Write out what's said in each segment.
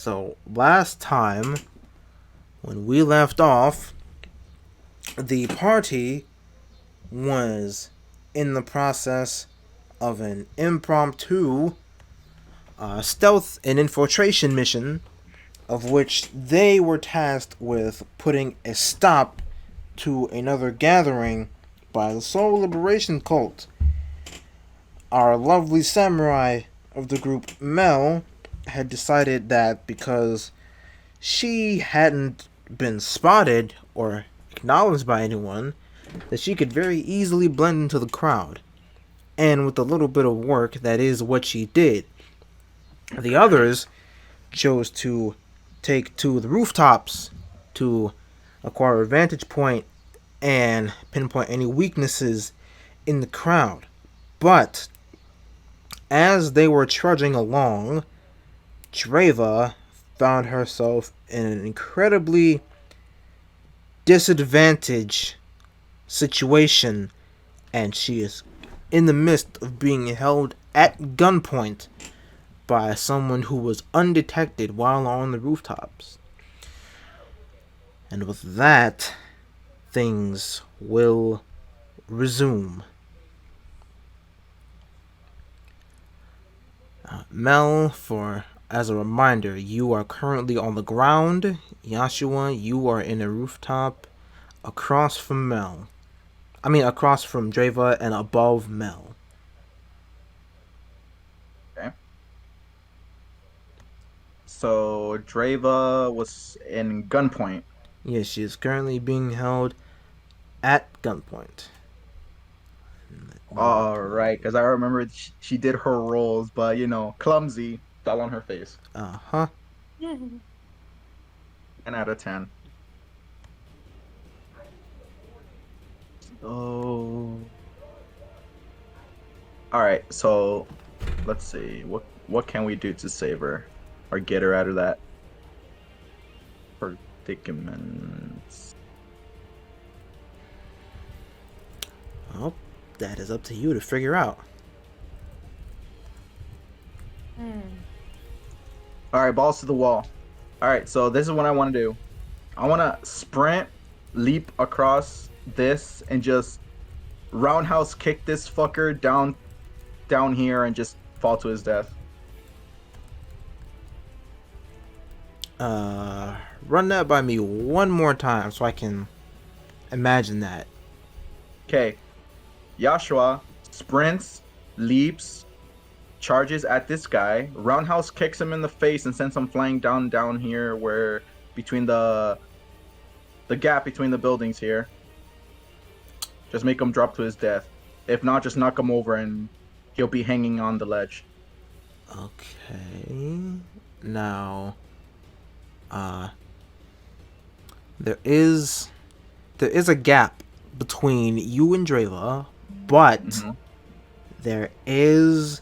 So, last time, when we left off, the party was in the process of an impromptu stealth and infiltration mission, of which they were tasked with putting a stop to another gathering by the Soul Liberation Cult. Our lovely samurai of the group, Mel, had decided that because she hadn't been spotted or acknowledged by anyone, that she could very easily blend into the crowd. And with a little bit of work, that is what she did. The others chose to take to the rooftops to acquire a vantage point and pinpoint any weaknesses in the crowd. But as they were trudging along, Dreyva found herself in an incredibly disadvantaged situation, and she is in the midst of being held at gunpoint by someone who was undetected while on the rooftops. And with that, things will resume. Mel, as a reminder, you are currently on the ground. Yashua, you are in a rooftop across from Mel. Across from Dreyva and above Mel. Okay. So Dreyva was in gunpoint. Yes, she is currently being held at gunpoint. All right, because I remember she did her rolls, but clumsy, fell on her face. Uh-huh. 10 out of 10. Oh. All right, so let's see. What can we do to save her or get her out of that predicament? Well, that is up to you to figure out. All right, balls to the wall. All right, so this is what I want to do. I want to sprint, leap across this, and just roundhouse kick this fucker down here and just fall to his death. Run that by me one more time so I can imagine that. Okay. Yashua sprints, leaps, charges at this guy, roundhouse kicks him in the face and sends him flying down here where between the gap between the buildings here. Just make him drop to his death. If not, just knock him over and he'll be hanging on the ledge. Okay. Now, there is a gap between you and Dreyva, but there is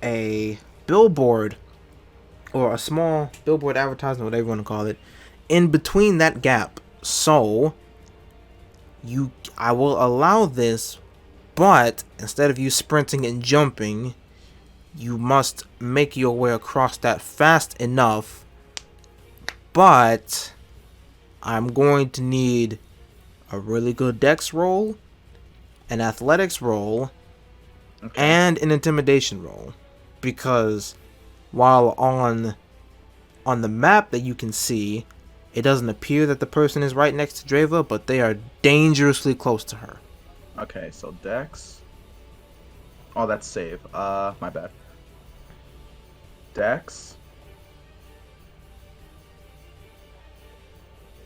a billboard or a small billboard advertisement, whatever you want to call it, in between that gap. So I will allow this, but instead of you sprinting and jumping, you must make your way across that fast enough. But I'm going to need a really good dex roll, an athletics roll, and an intimidation roll. Because while on the map that you can see, it doesn't appear that the person is right next to Dreyva, but they are dangerously close to her. Okay, so dex. Oh, that's save. My bad. Dex.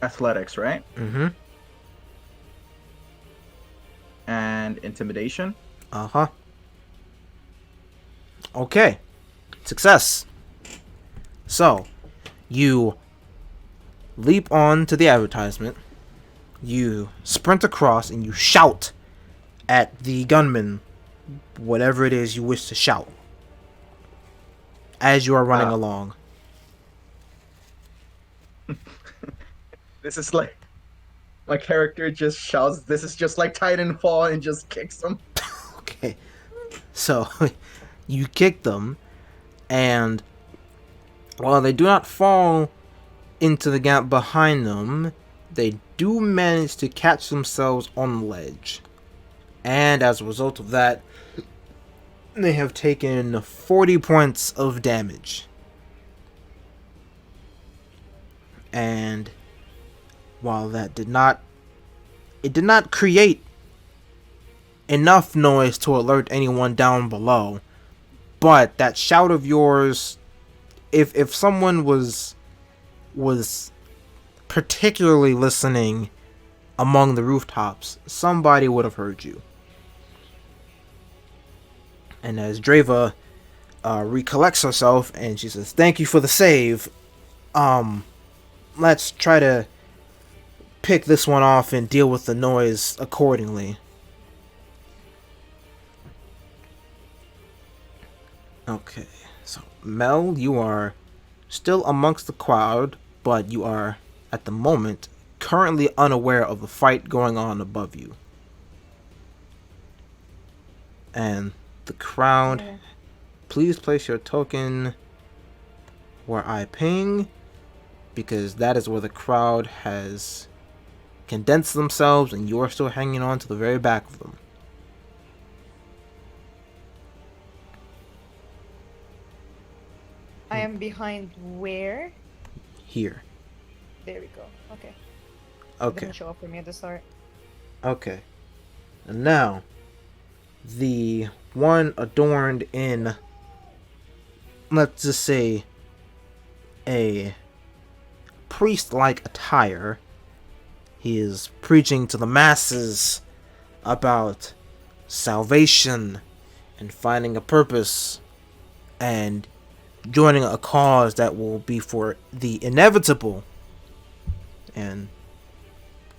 Athletics, right? Mm-hmm. And intimidation. Uh-huh. Okay. Success. So, you leap on to the advertisement. You sprint across and you shout at the gunman whatever it is you wish to shout as you are running along. This is like my character just shouts, "This is just like Titanfall," and just kicks him. Okay. So, you kick them, and While they do not fall into the gap behind them, they do manage to catch themselves on the ledge. And as a result of that, they have taken 40 points of damage. And while that did not create enough noise to alert anyone down below, but that shout of yours, if someone was particularly listening among the rooftops, somebody would have heard you. And as Dreyva recollects herself and she says, "Thank you for the save. Let's try to pick this one off and deal with the noise accordingly." Okay, so Mel, you are still amongst the crowd, but you are, at the moment, currently unaware of the fight going on above you. And the crowd, please place your token where I ping, because that is where the crowd has condensed themselves and you're still hanging on to the very back of them. I am behind where? Here. There we go. Okay. Okay. Didn't show up for me at the start. Okay. And now, the one adorned in, let's just say, a priest-like attire. He is preaching to the masses about salvation and finding a purpose and joining a cause that will be for the inevitable, and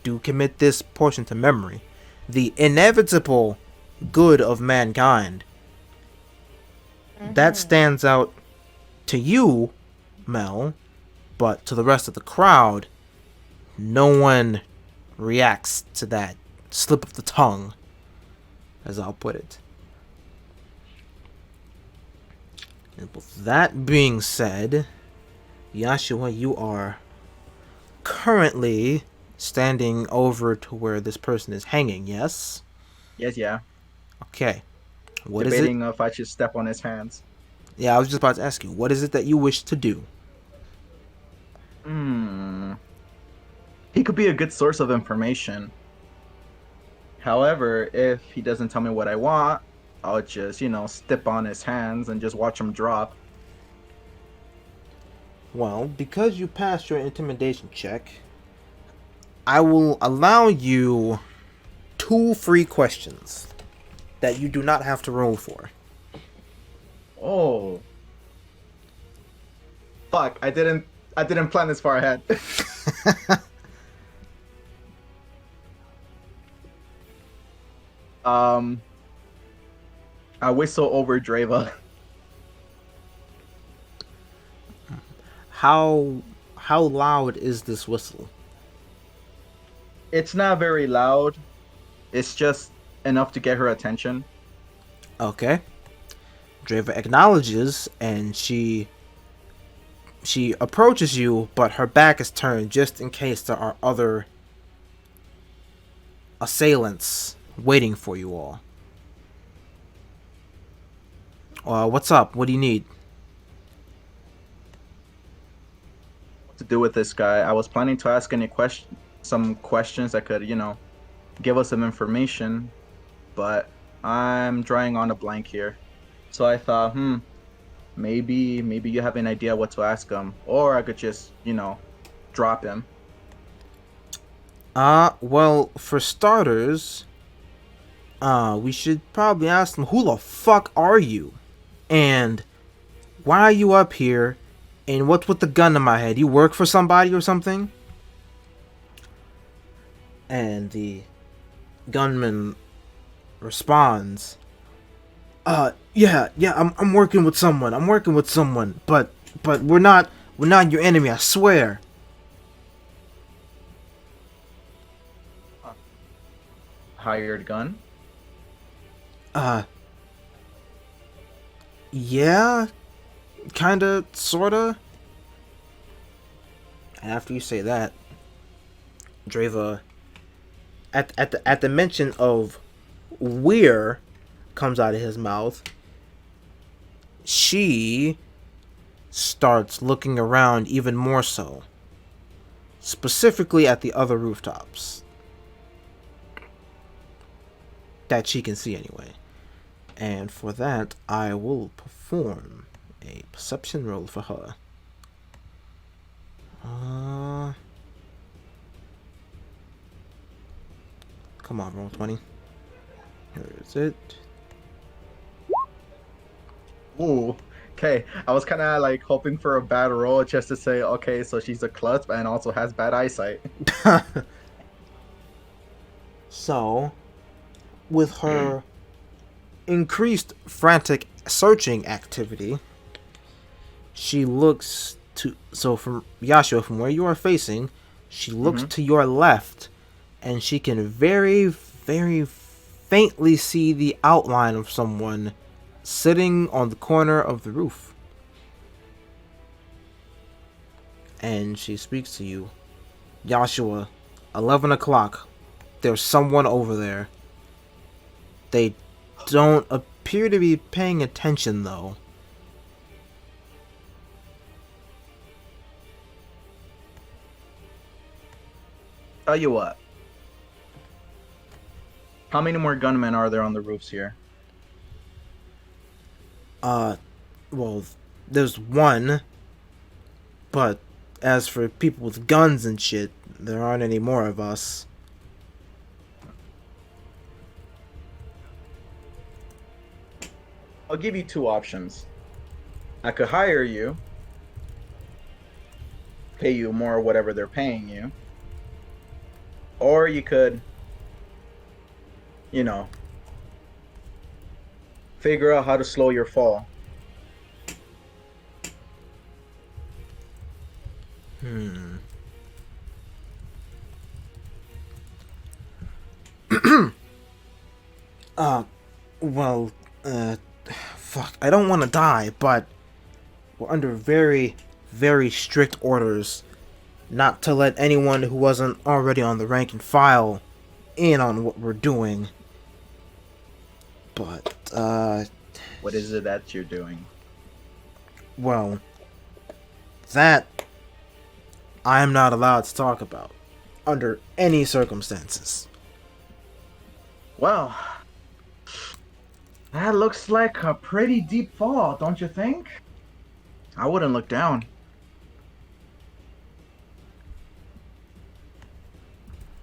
do commit this portion to memory, the inevitable good of mankind. That stands out to you, Mel, but to the rest of the crowd, no one reacts to that slip of the tongue, as I'll put it. And with that being said, Yashua, you are currently standing over to where this person is hanging, yes? Yes, yeah. Okay. What Debating is it? if I should step on his hands. Yeah, I was just about to ask you, what is it that you wish to do? He could be a good source of information. However, if he doesn't tell me what I want, I'll just, step on his hands and just watch him drop. Well, because you passed your intimidation check, I will allow you 2 free questions that you do not have to roll for. Oh. Fuck, I didn't plan this far ahead. I whistle over Dreyva. How loud is this whistle? It's not very loud. It's just enough to get her attention. Okay. Dreyva acknowledges and she approaches you, but her back is turned just in case there are other assailants waiting for you all. What's up? What do you need? What to do with this guy? I was planning to ask some questions that could, give us some information, but I'm drawing on a blank here. So I thought, maybe you have an idea what to ask him, or I could just, drop him. Well, for starters, we should probably ask them, who the fuck are you? And why are you up here? And what's with the gun in my head? You work for somebody or something? And the gunman responds, yeah, I'm working with someone. But we're not your enemy, I swear. Hired gun? Yeah, kinda, sorta. And after you say that, Dreyva, at the mention of "we're" comes out of his mouth, she starts looking around even more so, specifically at the other rooftops that she can see anyway. And for that, I will perform a perception roll for her. Come on, roll 20. Here is it. Ooh. Okay, I was kind of like hoping for a bad roll just to say, okay, so she's a klutz and also has bad eyesight. So, with her increased frantic searching activity, she looks to. So, from Yashua, from where you are facing, she looks to your left, and she can very, very faintly see the outline of someone sitting on the corner of the roof. And she speaks to you. Joshua, 11 o'clock. There's someone over there. They don't appear to be paying attention, though. Tell you what. How many more gunmen are there on the roofs here? Well, there's one. But as for people with guns and shit, there aren't any more of us. I'll give you two options. I could hire you, pay you more or whatever they're paying you. Or you could, figure out how to slow your fall. Fuck, I don't want to die, but we're under very, very strict orders not to let anyone who wasn't already on the rank and file in on what we're doing. But, What is it that you're doing? well, that I am not allowed to talk about under any circumstances. Well, that looks like a pretty deep fall, don't you think? I wouldn't look down.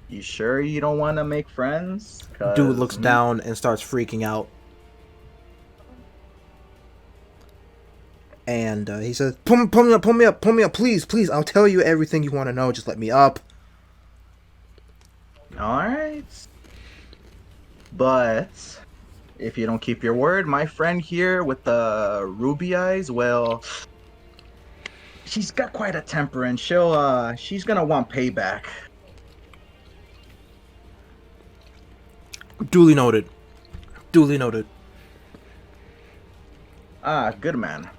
You sure you don't want to make friends? Dude looks down and starts freaking out. And he says, pull me up, please. I'll tell you everything you want to know. Just let me up. Alright. But if you don't keep your word, my friend here with the ruby eyes, well, she's got quite a temper and she's gonna want payback. Duly noted. Ah, good man.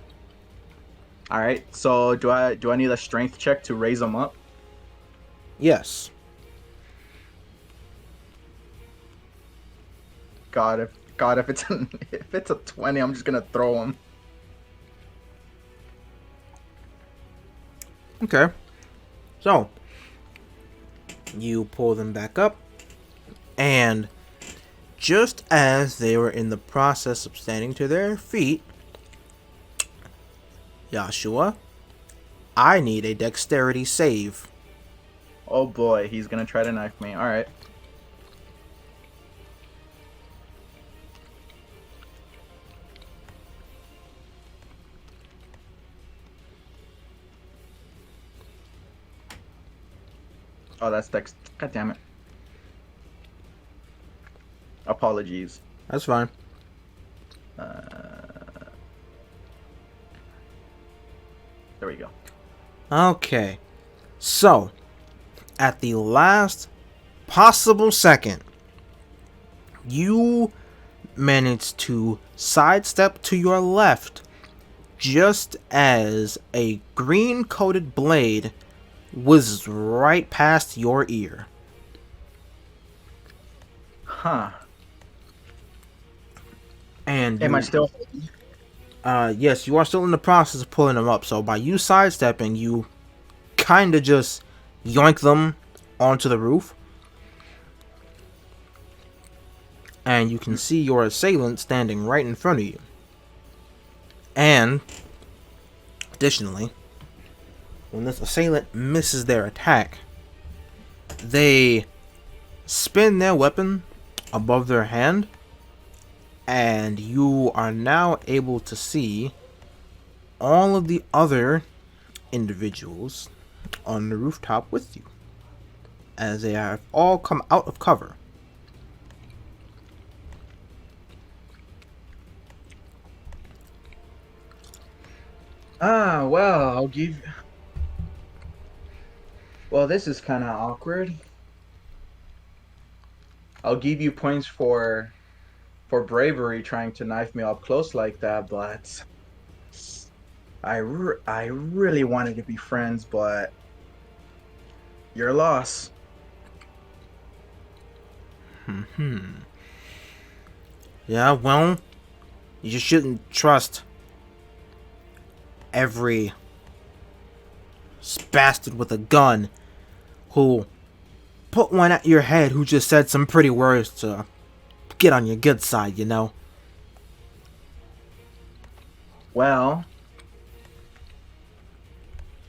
Alright, so do I need a strength check to raise him up? Yes. God, if it's if it's a 20, I'm just gonna throw him. Okay. So, you pull them back up, and just as they were in the process of standing to their feet, Joshua, I need a dexterity save. Oh boy, he's gonna try to knife me. Alright. Oh, that's dex. God damn it. Apologies. That's fine. There we go. Okay. So, at the last possible second, you managed to sidestep to your left just as a green-coated blade whizzes right past your ear. Huh. And Am you, I still? yes, you are still in the process of pulling them up. So by you sidestepping, you kind of just yoink them onto the roof. And you can see your assailant standing right in front of you. And, additionally, when this assailant misses their attack, they spin their weapon above their hand, and you are now able to see all of the other individuals on the rooftop with you, as they have all come out of cover. Well, I'll give. Well, this is kind of awkward. I'll give you points for bravery trying to knife me up close like that, but I really wanted to be friends, but your loss. Yeah, well, you just shouldn't trust every bastard with a gun who put one at your head who just said some pretty words to get on your good side, you know? Well,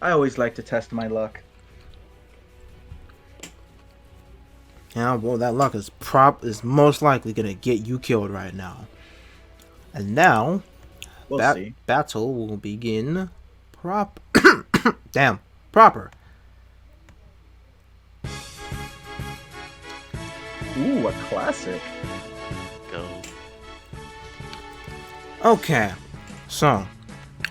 I always like to test my luck. Yeah, well, that luck is most likely gonna get you killed right now. And now, We'll see. battle will begin. Damn, proper. Ooh, a classic. Go. Okay, so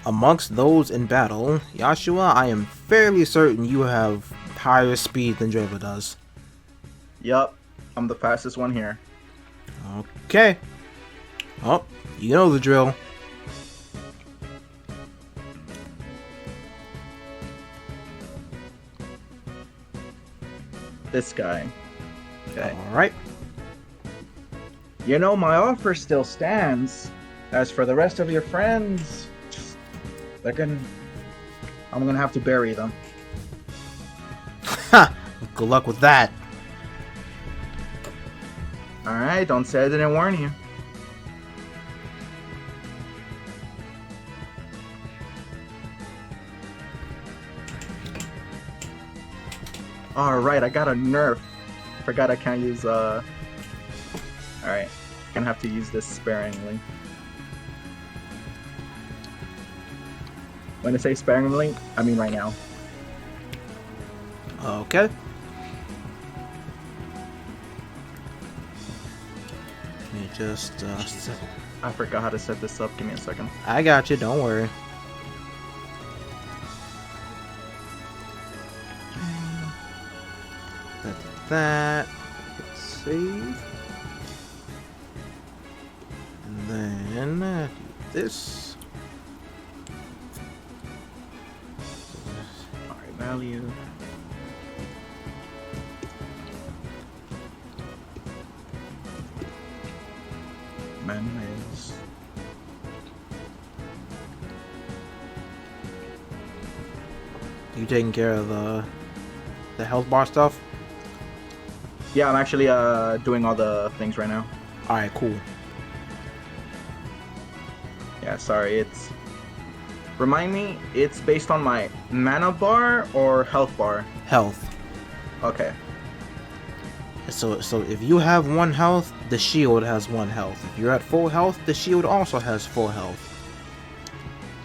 amongst those in battle, Yashua, I am fairly certain you have higher speed than Dreyva does. Yup, I'm the fastest one here. Okay. Oh, you know the drill. This guy. Okay. Alright. You know, my offer still stands. As for the rest of your friends, I'm gonna have to bury them. Ha! Good luck with that. Alright, don't say I didn't warn you. Alright, I got a nerf. Forgot I can't use Alright. Gonna have to use this sparingly. When I say sparingly, I mean right now. Okay. Let me just I forgot how to set this up. Give me a second. I got you, don't worry. That. Hit save. And then this. Alright, value. Memories. You taking care of the health bar stuff? Yeah, I'm actually doing all the things right now. Alright, cool. Yeah, sorry, it's... Remind me, it's based on my mana bar or health bar? Health. Okay. So if you have 1 health, the shield has 1 health. If you're at full health, the shield also has full health.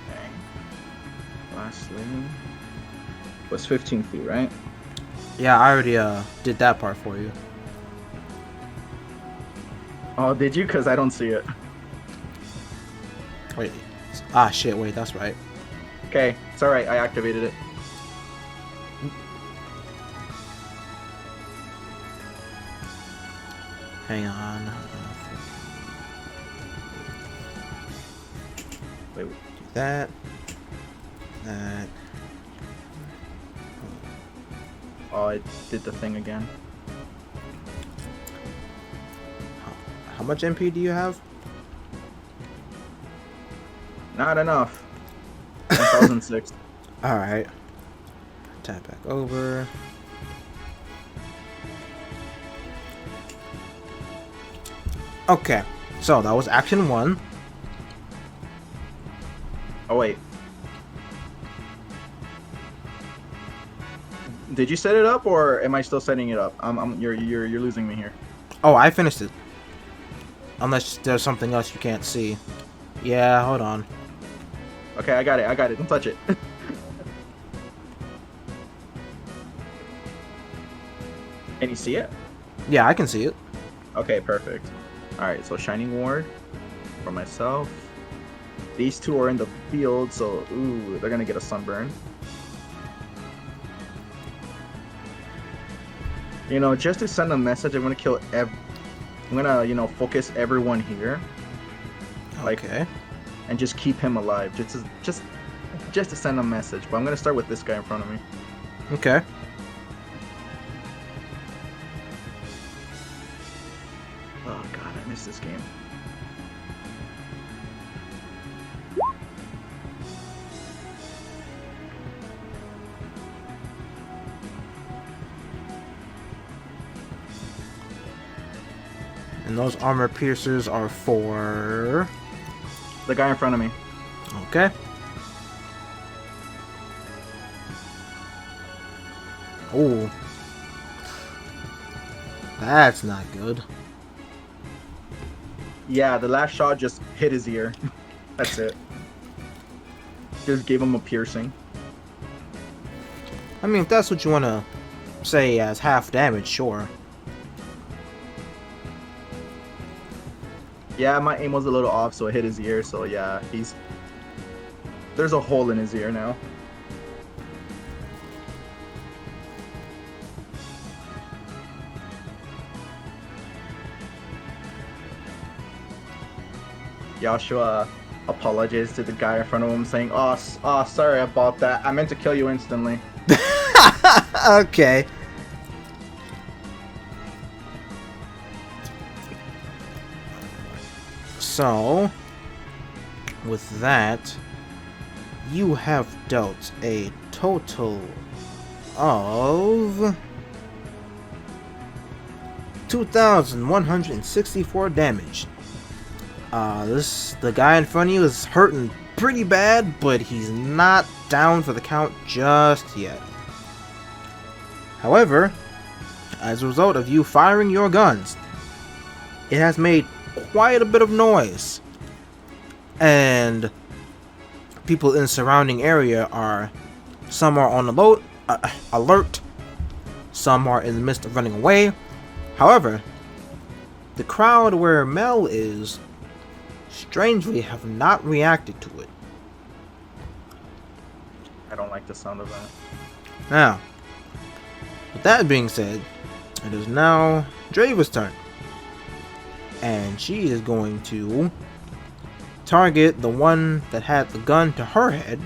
Okay. Lastly... Was 15 feet, right? Yeah, I already did that part for you. Oh, did you? Because I don't see it. Wait. Ah, shit, wait, that's right. Okay, it's alright, I activated it. Hang on. Wait, Do that. That. Oh, it did the thing again. How much MP do you have? Not enough. 1006. Alright. Tap back over. Okay. So that was action 1. Oh wait. Did you set it up, or am I still setting it up? You're losing me here. Oh, I finished it. Unless there's something else you can't see. Yeah, hold on. Okay, I got it. Don't touch it. Can you see it? Yeah, I can see it. Okay, perfect. Alright, so Shining Ward for myself. These two are in the field, so ooh, they're gonna get a sunburn. You know, just to send a message, I'm gonna focus everyone here. Like, Okay. and just keep him alive. Just to send a message. But I'm gonna start with this guy in front of me. Okay. Oh god, I missed this game. And those armor piercers are for... The guy in front of me. Okay. Oh. That's not good. Yeah, the last shot just hit his ear. That's it. Just gave him a piercing. I mean, if that's what you want to say as half damage, sure. Yeah, my aim was a little off, so it hit his ear. So yeah, there's a hole in his ear now. Joshua apologized to the guy in front of him, saying, "Oh, sorry about that. I meant to kill you instantly." Okay. So, with that, you have dealt a total of 2,164 damage. The guy in front of you is hurting pretty bad, but he's not down for the count just yet. However, as a result of you firing your guns, it has made quite a bit of noise, and people in the surrounding area some are on the alert, some are in the midst of running away. However, the crowd where Mel is strangely have not reacted to it. I don't like the sound of that. Now, with that being said, it is now Dreyva's turn. And she is going to target the one that had the gun to her head.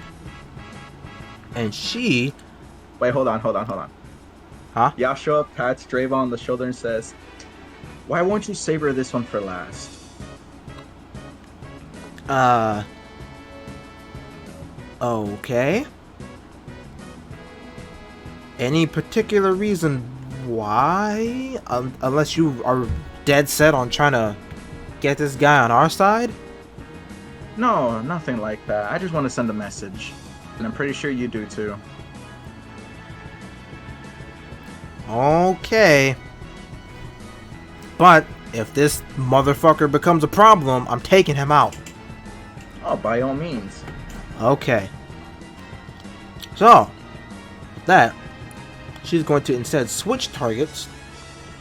And she... Wait, hold on. Huh? Joshua pats Dreyva on the shoulder and says, "Why won't you savor this one for last?" Okay. Any particular reason why? Unless you are dead set on trying to get this guy on our side? No, nothing like that. I just want to send a message. And I'm pretty sure you do too. Okay. But if this motherfucker becomes a problem, I'm taking him out. Oh, by all means. Okay. So, with that, she's going to instead switch targets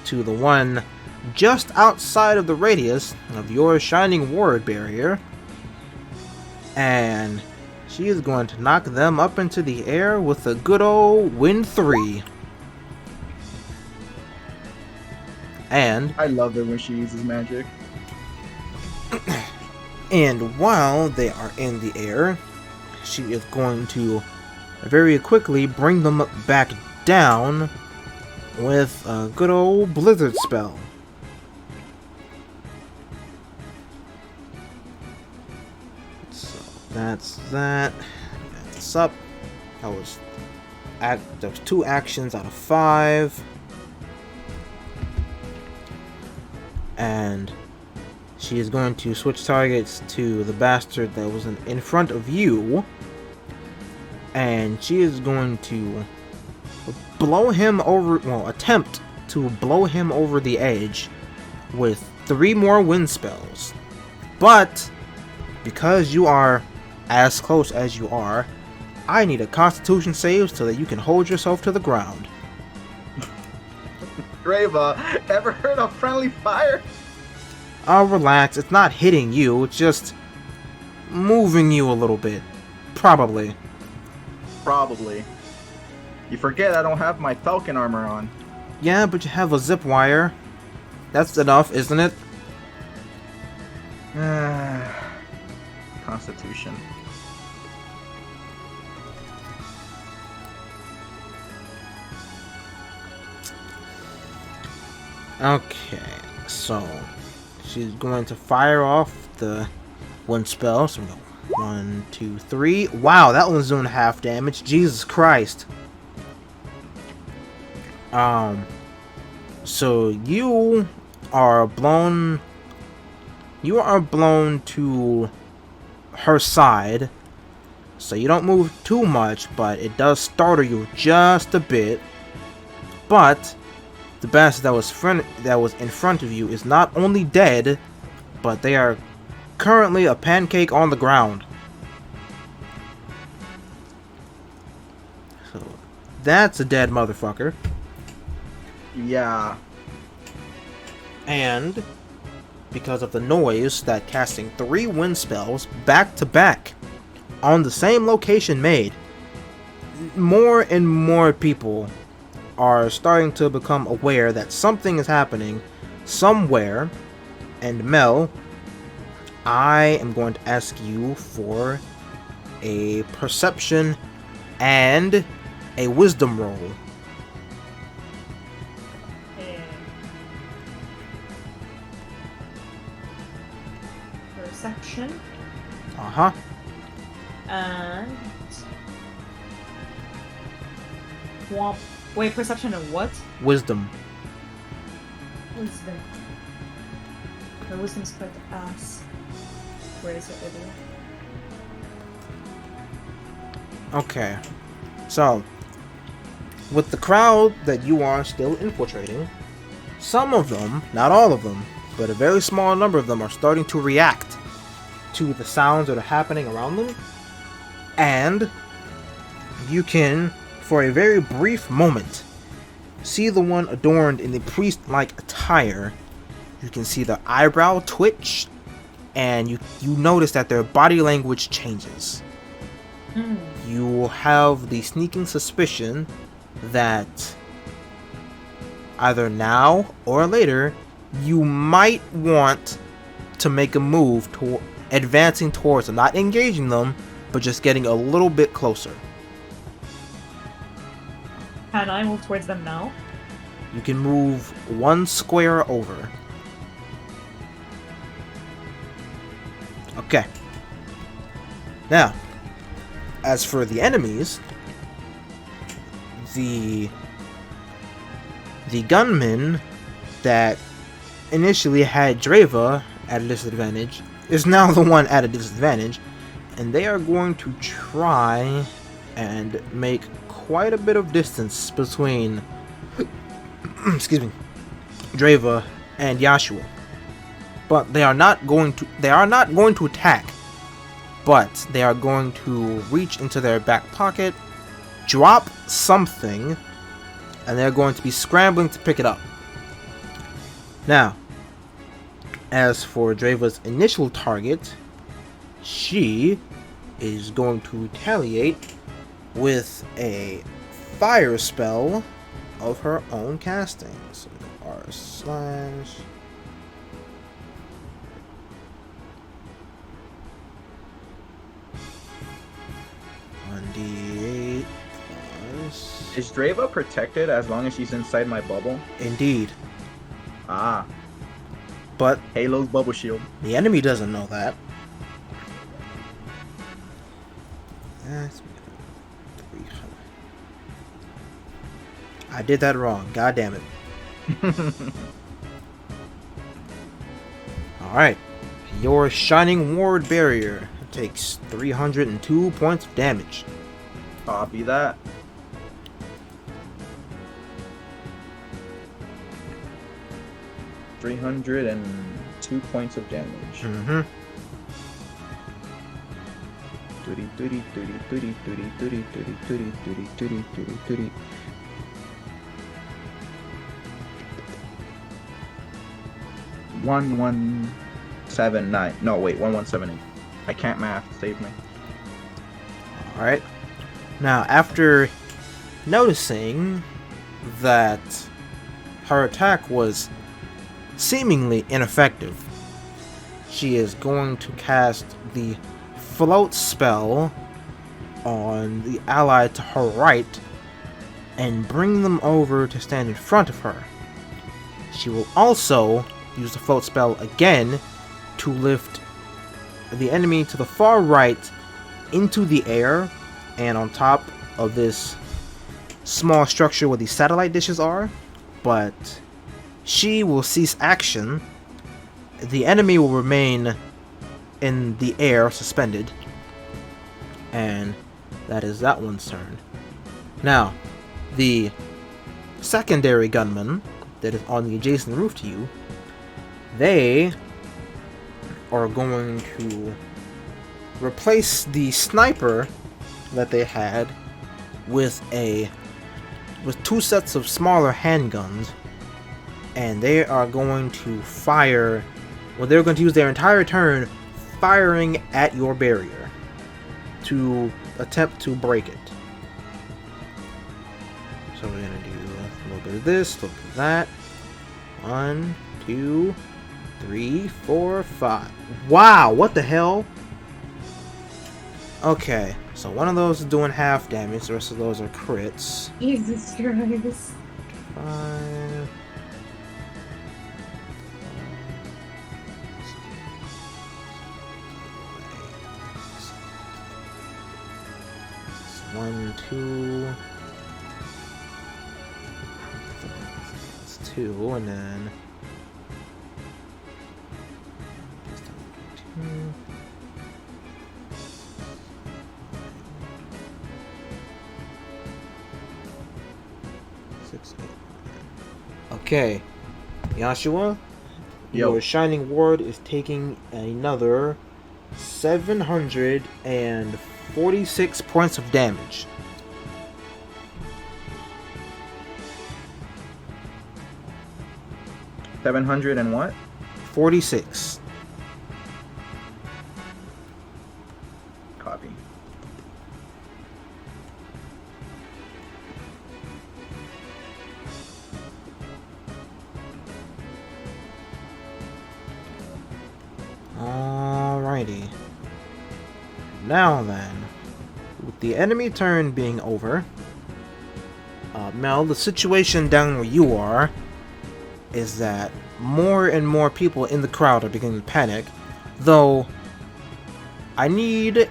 to the one just outside of the radius of your Shining Ward barrier. And she is going to knock them up into the air with a good old Wind 3. And I love it when she uses magic. And while they are in the air, she is going to very quickly bring them back down with a good old blizzard spell. So that's that. Add this up. That was 2 actions out of 5. And she is going to switch targets to the bastard that was in front of you. And she is going to blow him over, well, attempt to blow him over the edge with 3 more wind spells. But because you are as close as you are, I need a Constitution save so that you can hold yourself to the ground. Dreyva, ever heard of friendly fire? Oh, relax. It's not hitting you. It's just moving you a little bit. Probably. Probably. You forget I don't have my falcon armor on. Yeah, but you have a zip wire. That's enough, isn't it? Constitution. Okay, so she's going to fire off the one spell. So we go 1, 2, 3. Wow, that one's doing half damage. Jesus Christ. So you are blown. You are blown to her side. So you don't move too much, but it does startle you just a bit. But the bastard that was in front of you is not only dead, but they are currently a pancake on the ground. So that's a dead motherfucker. Yeah. And because of the noise that casting 3 wind spells back to back on the same location made, more and more people are starting to become aware that something is happening somewhere. And Mel, I am going to ask you for a perception and a wisdom roll. Perception. Uh-huh. And wait, perception of what? Wisdom. Wisdom. My wisdom's quite ass. Where is it? Okay. So, with the crowd that you are still infiltrating, some of them, not all of them, but a very small number of them are starting to react to the sounds that are happening around them. And you can, for a very brief moment, see the one adorned in the priest-like attire. You can see their eyebrow twitch, and you notice that their body language changes. You have the sneaking suspicion that either now or later you might want to make a move to advancing towards them, not engaging them, but just getting a little bit closer. Can I move towards them now? You can move 1 square over. Okay. Now, as for the enemies, the gunman that initially had Dreyva at a disadvantage is now the one at a disadvantage, and they are going to try and make quite a bit of distance between excuse me, Dreyva and Yashua. But they are not going to attack, but they are going to reach into their back pocket, drop something, and they're going to be scrambling to pick it up. Now, as for Dreyva's initial target, she is going to retaliate with a fire spell of her own casting. So R slash 1d8 plus Is Dreyva protected as long as she's inside my bubble? Indeed. Ah, But Halo's bubble shield. the enemy doesn't know that. That's 300. I did that wrong. God damn it. Alright. Your Shining Ward Barrier takes 302 points of damage. Copy that. $302 points of damage. Mm-hmm. Doody, doody, doody, doody, doody, doody, doody, doody, doody, doody, doody, doody. One 179. No, wait, 1178. I can't math. Save me. Alright. Now, after noticing that her attack was seemingly ineffective, she is going to cast the float spell on the ally to her right and bring them over to stand in front of her. She will also use the float spell again to lift the enemy to the far right into the air and on top of this small structure where the satellite dishes are, but she will cease action. The enemy will remain in the air suspended, and that is that one's turn. Now, the secondary gunman that is on the adjacent roof to you, they are going to replace the sniper that they had with two sets of smaller handguns, and they are going to fire. Well, they're going to use their entire turn firing at your barrier to attempt to break it. So we're gonna do a little bit of this, a little bit of that. 1, 2, 3, 4, 5. Wow, what the hell? Okay, so one of those is doing half damage, the rest of those are crits. Jesus Christ. 5. 1, 2. That's 2, and then 2. Okay, Joshua, your Shining Ward is taking another 746 points of damage. $700 and what? 46. Copy. Alrighty. Now then, with the enemy turn being over, Mel, the situation down where you are is that more and more people in the crowd are beginning to panic, though I need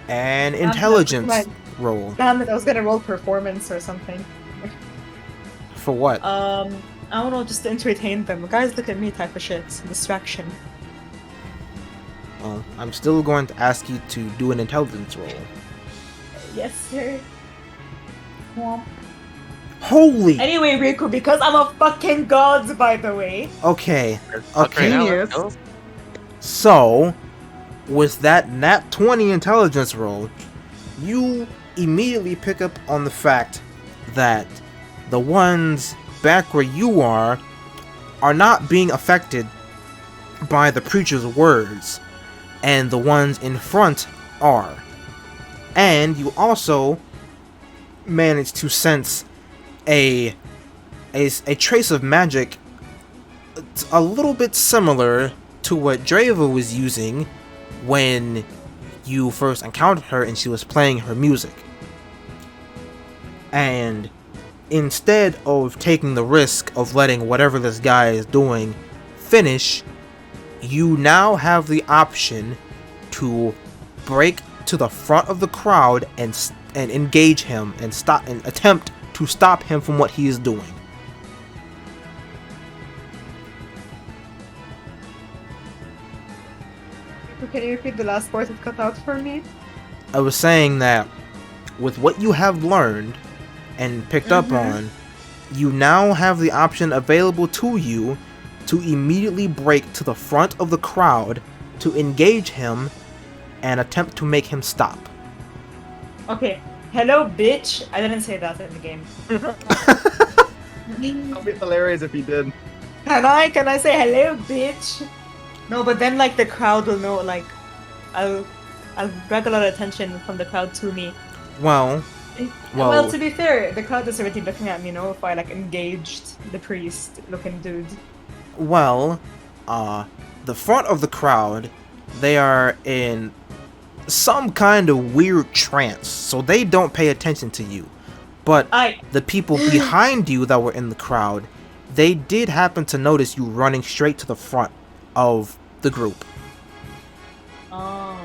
an intelligence roll. Damn it, I was gonna roll performance or something. For what? I don't know, just to entertain them. Guys, look at me type of shit. Distraction. Well, I'm still going to ask you to do an intelligence roll. Yes, sir. Womp. Holy! Anyway, Riku, because I'm a fucking god, by the way. Okay. Okay. Genius. So, with that nat 20 intelligence roll, you immediately pick up on the fact that the ones back where you are not being affected by the preacher's words, and the ones in front are. And you also manage to sense a trace of magic a little bit similar to what Dreyva was using when you first encountered her and she was playing her music. And instead of taking the risk of letting whatever this guy is doing finish, you now have the option to break to the front of the crowd and engage him and stop and attempt to stop him from what he is doing. Can you repeat the last part it cut out for me? I was saying that with what you have learned and picked up on, you now have the option available to you to immediately break to the front of the crowd to engage him and attempt to make him stop. Okay. Hello, bitch. I didn't say that in the game. That'd be hilarious if he did. Can I say hello, bitch? No, but then like the crowd will know. Like, I'll drag a lot of attention from the crowd to me. Well, Well, to be fair, the crowd is already looking at me. You know, if I like engaged the priest-looking dude. Well, the front of the crowd, they are in some kind of weird trance, so they don't pay attention to you. But the people behind you that were in the crowd, they did happen to notice you running straight to the front of the group. Oh.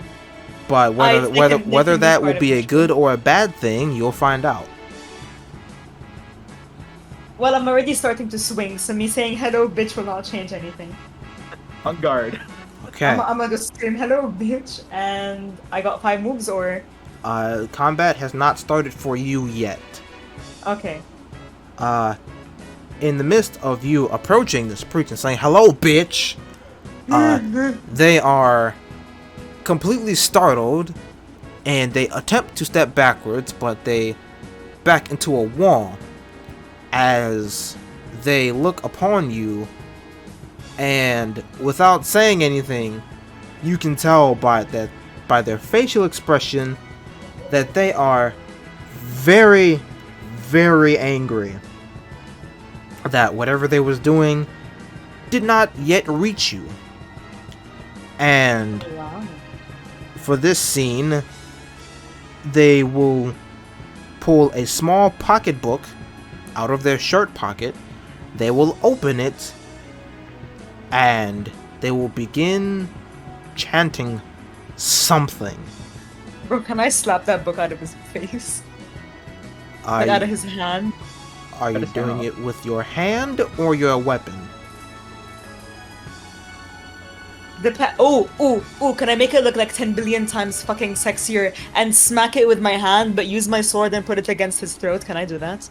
But whether that will be a good or a bad thing, you'll find out. Well, I'm already starting to swing, so me saying hello, bitch, will not change anything. On guard. Okay. I'm gonna just scream hello, bitch, and I got 5 moves, or combat has not started for you yet. okay. In the midst of you approaching this priest and saying hello, bitch, they are completely startled, and they attempt to step backwards, but they back into a wall as they look upon you, and without saying anything, you can tell by their facial expression that they are very, very angry that whatever they was doing did not yet reach you. And Wow. for this scene, they will pull a small pocketbook out of their shirt pocket. They will open it, and they will begin chanting something. Bro, can I slap that book out of his face? Like out of his hand? Are you doing it with your hand or your weapon? Can I make it look like 10 billion times fucking sexier and smack it with my hand, but use my sword and put it against his throat? Can I do that?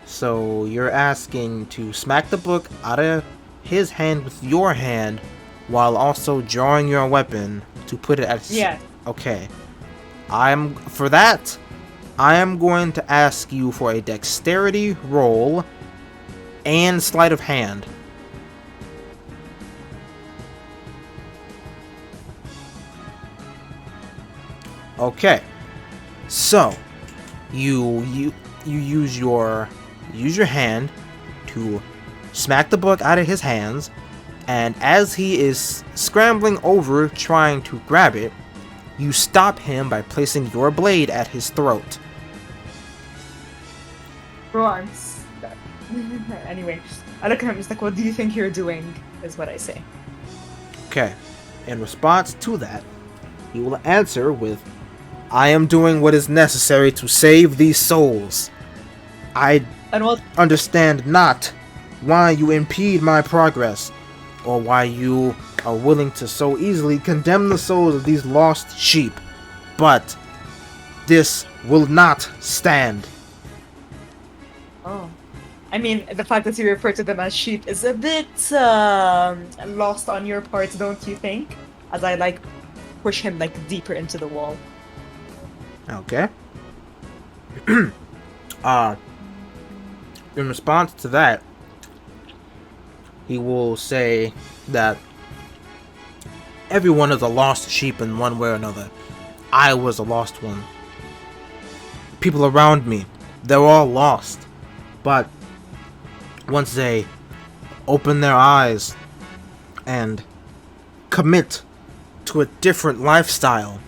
So you're asking to smack the book out of his hand with your hand, while also drawing your weapon to put it at his... Yeah. Okay. For that, I am going to ask you for a dexterity roll and sleight of hand. Okay. So, you use your hand to smack the book out of his hands, and as he is scrambling over trying to grab it, you stop him by placing your blade at his throat. Bro, I'm stuck. Anyway, I look at him, he's like, what do you think you're doing? Is what I say. Okay. In response to that, he will answer with, I am doing what is necessary to save these souls. I understand not why you impede my progress, or why you are willing to so easily condemn the souls of these lost sheep. But this will not stand. Oh. I mean, the fact that you refer to them as sheep is a bit lost on your part, don't you think? As I like push him like deeper into the wall. Okay. In response to that, he will say that everyone is a lost sheep in one way or another. I was a lost one. People around me, they're all lost. But once they open their eyes and commit to a different lifestyle,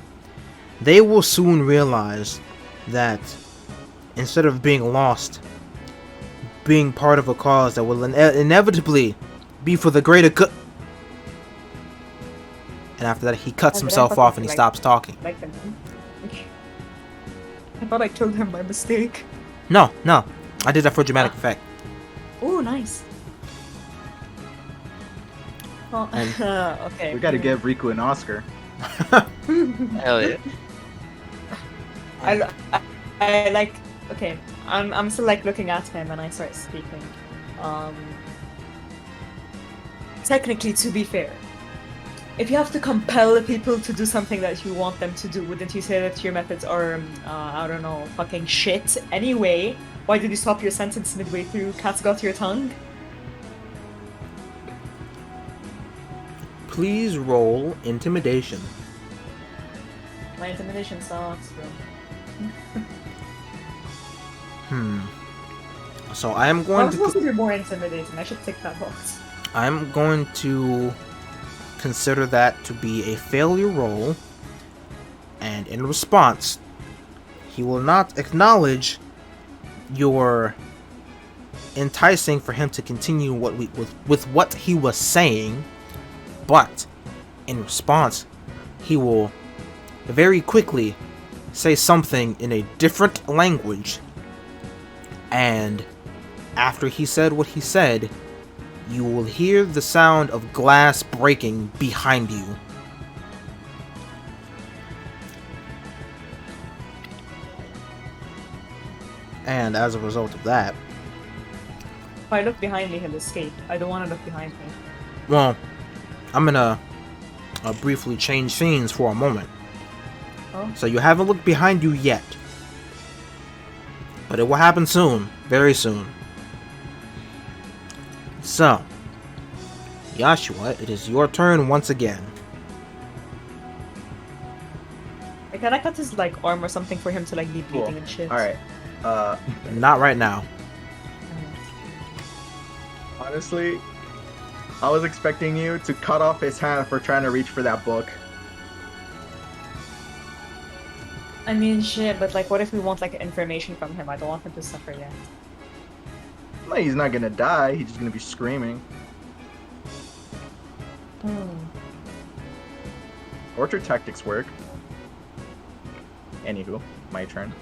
they will soon realize that instead of being lost, being part of a cause that will inevitably be for the greater good. And after that, he cuts And then I himself thought off that, and he like- stops talking. Like him. I thought I killed him by mistake. No, I did that for dramatic effect. Oh, nice. Oh, And- okay. We gotta give Riku an Oscar. Hell yeah. I like. Okay, I'm still like looking at him and I start speaking. Technically, to be fair, if you have to compel people to do something that you want them to do, wouldn't you say that your methods are, I don't know, fucking shit? Anyway, why did you stop your sentence midway through? Cat's got your tongue? Please roll intimidation. My intimidation sucks, bro. So I am I'm going supposed to to be more intimidating. I should take that box. I'm going to consider that to be a failure roll, and in response, he will not acknowledge your enticing for him to continue with what he was saying, but in response, he will very quickly say something in a different language, and after he said what he said, you will hear the sound of glass breaking behind you. And as a result of that, If I look behind me, he'll escape. I don't want to look behind me. well, I'm gonna briefly change scenes for a moment. Oh. So you haven't looked behind you yet, but it will happen soon, very soon. So, Yashua, it is your turn once again. Can I cut his like arm or something for him to like be bleeding Cool. and shit? Alright. Not right now. Honestly, I was expecting you to cut off his hand for trying to reach for that book. I mean, shit, but like, what if we want like information from him? I don't want him to suffer yet. No, he's not gonna die, he's just gonna be screaming. Orchard tactics work. Anywho, my turn.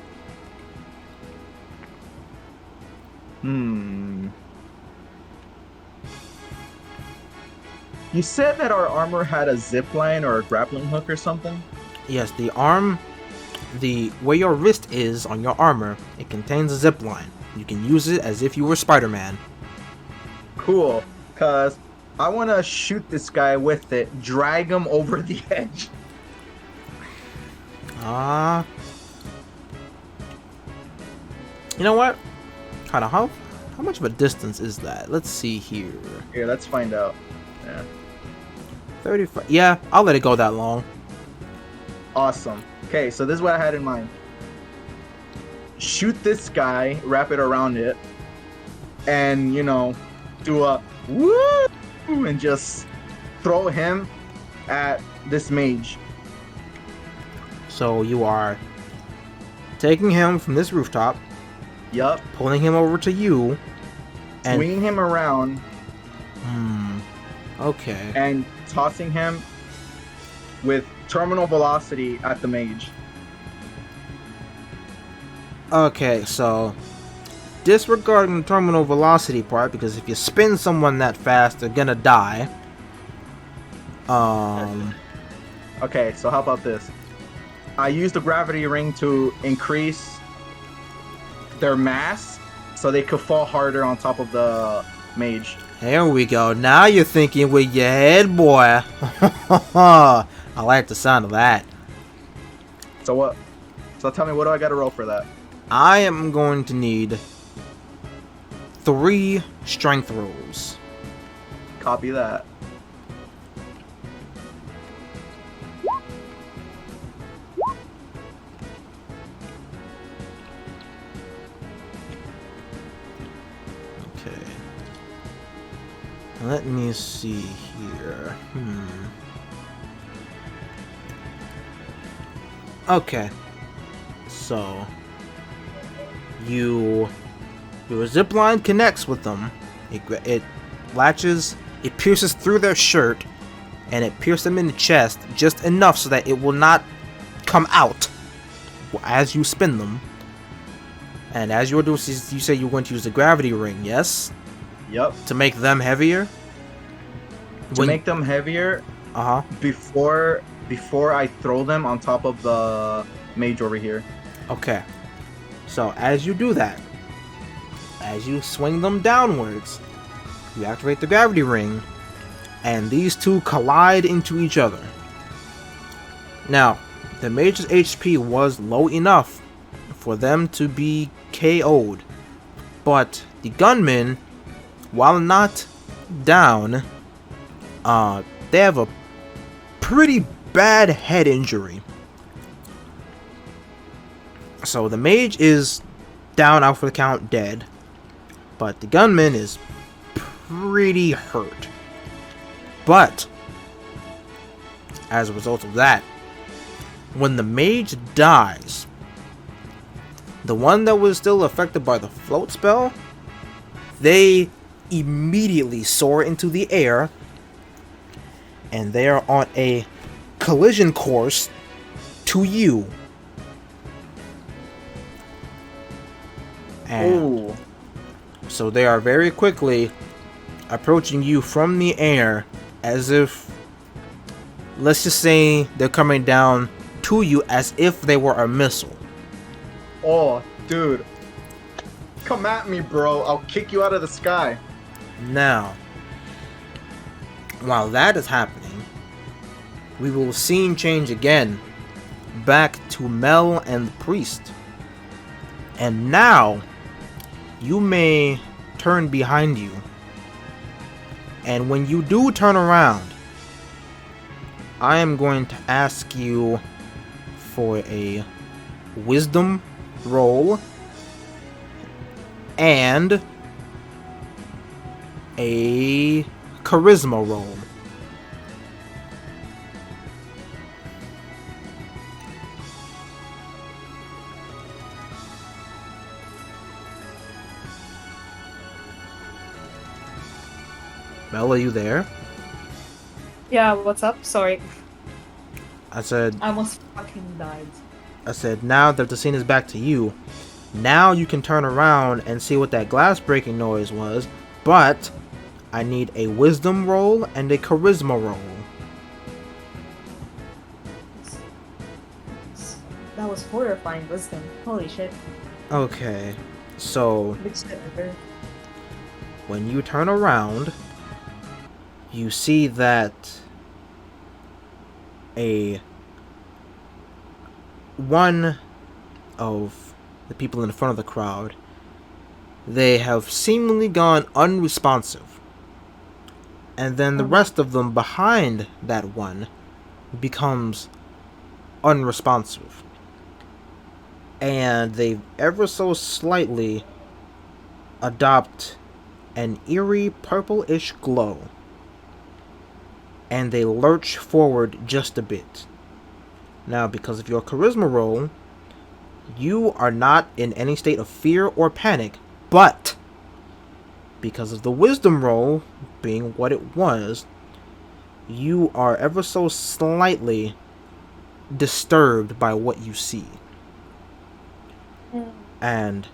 You said that our armor had a zip line or a grappling hook or something? Yes, the arm, where your wrist is on your armor, it contains a zip line. You can use it as if you were Spider-Man. Cool, cause I wanna shoot this guy with it, drag him over the edge. You know what? Kind of how much of a distance is that? Let's see here. Here, let's find out. Yeah. 35. Yeah, I'll let it go that long. Awesome. Okay, so this is what I had in mind. Shoot this guy, wrap it around it, and, you know, do a woo and just throw him at this mage. So you are taking him from this rooftop, Yup. pulling him over to you, and Swinging him around okay. and tossing him with terminal velocity at the mage. Okay, so disregarding the terminal velocity part, because if you spin someone that fast, they're gonna die. Okay, so how about this? I use the gravity ring to increase their mass so they could fall harder on top of the mage. There we go. Now you're thinking with your head, boy. I like the sound of that. So what? So tell me, what do I gotta roll for that? I am going to need 3 strength rolls. Copy that. Okay. Let me see here. Okay. So your zip line connects with them. It latches, it pierces through their shirt, and it pierces them in the chest just enough so that it will not come out as you spin them. And as you're doing, you say you're going to use the gravity ring, yes? Yep. To make them heavier? To make them heavier. Before I throw them on top of the mage over here. Okay. So as you do that, as you swing them downwards, you activate the gravity ring, and these two collide into each other. Now, the mage's HP was low enough for them to be KO'd, but the gunman, while not down, they have a pretty bad head injury. So the mage is down, out for the count, dead, but the gunman is pretty hurt. But as a result of that, when the mage dies, the one that was still affected by the float spell, they immediately soar into the air, and they are on a collision course to you. And so they are very quickly approaching you from the air, as if, let's just say, they're coming down to you as if they were a missile. Oh, dude. Come at me, bro. I'll kick you out of the sky. Now, while that is happening, we will scene change again back to Mel and the priest. And now, you may turn behind you. And when you do turn around, I am going to ask you for a wisdom roll and a charisma roll. Mel, are you there? Yeah, what's up? Sorry. I said, I almost fucking died. I said, now that the scene is back to you, now you can turn around and see what that glass breaking noise was, but I need a wisdom roll and a charisma roll. That was horrifying wisdom. Holy shit. Okay, so Which ever. when you turn around, you see that one of the people in the front of the crowd, they have seemingly gone unresponsive. And then the rest of them behind that one becomes unresponsive. And they ever so slightly adopt an eerie purplish glow. And they lurch forward just a bit. Now, because of your charisma roll, you are not in any state of fear or panic, but because of the wisdom roll being what it was, you are ever so slightly disturbed by what you see. And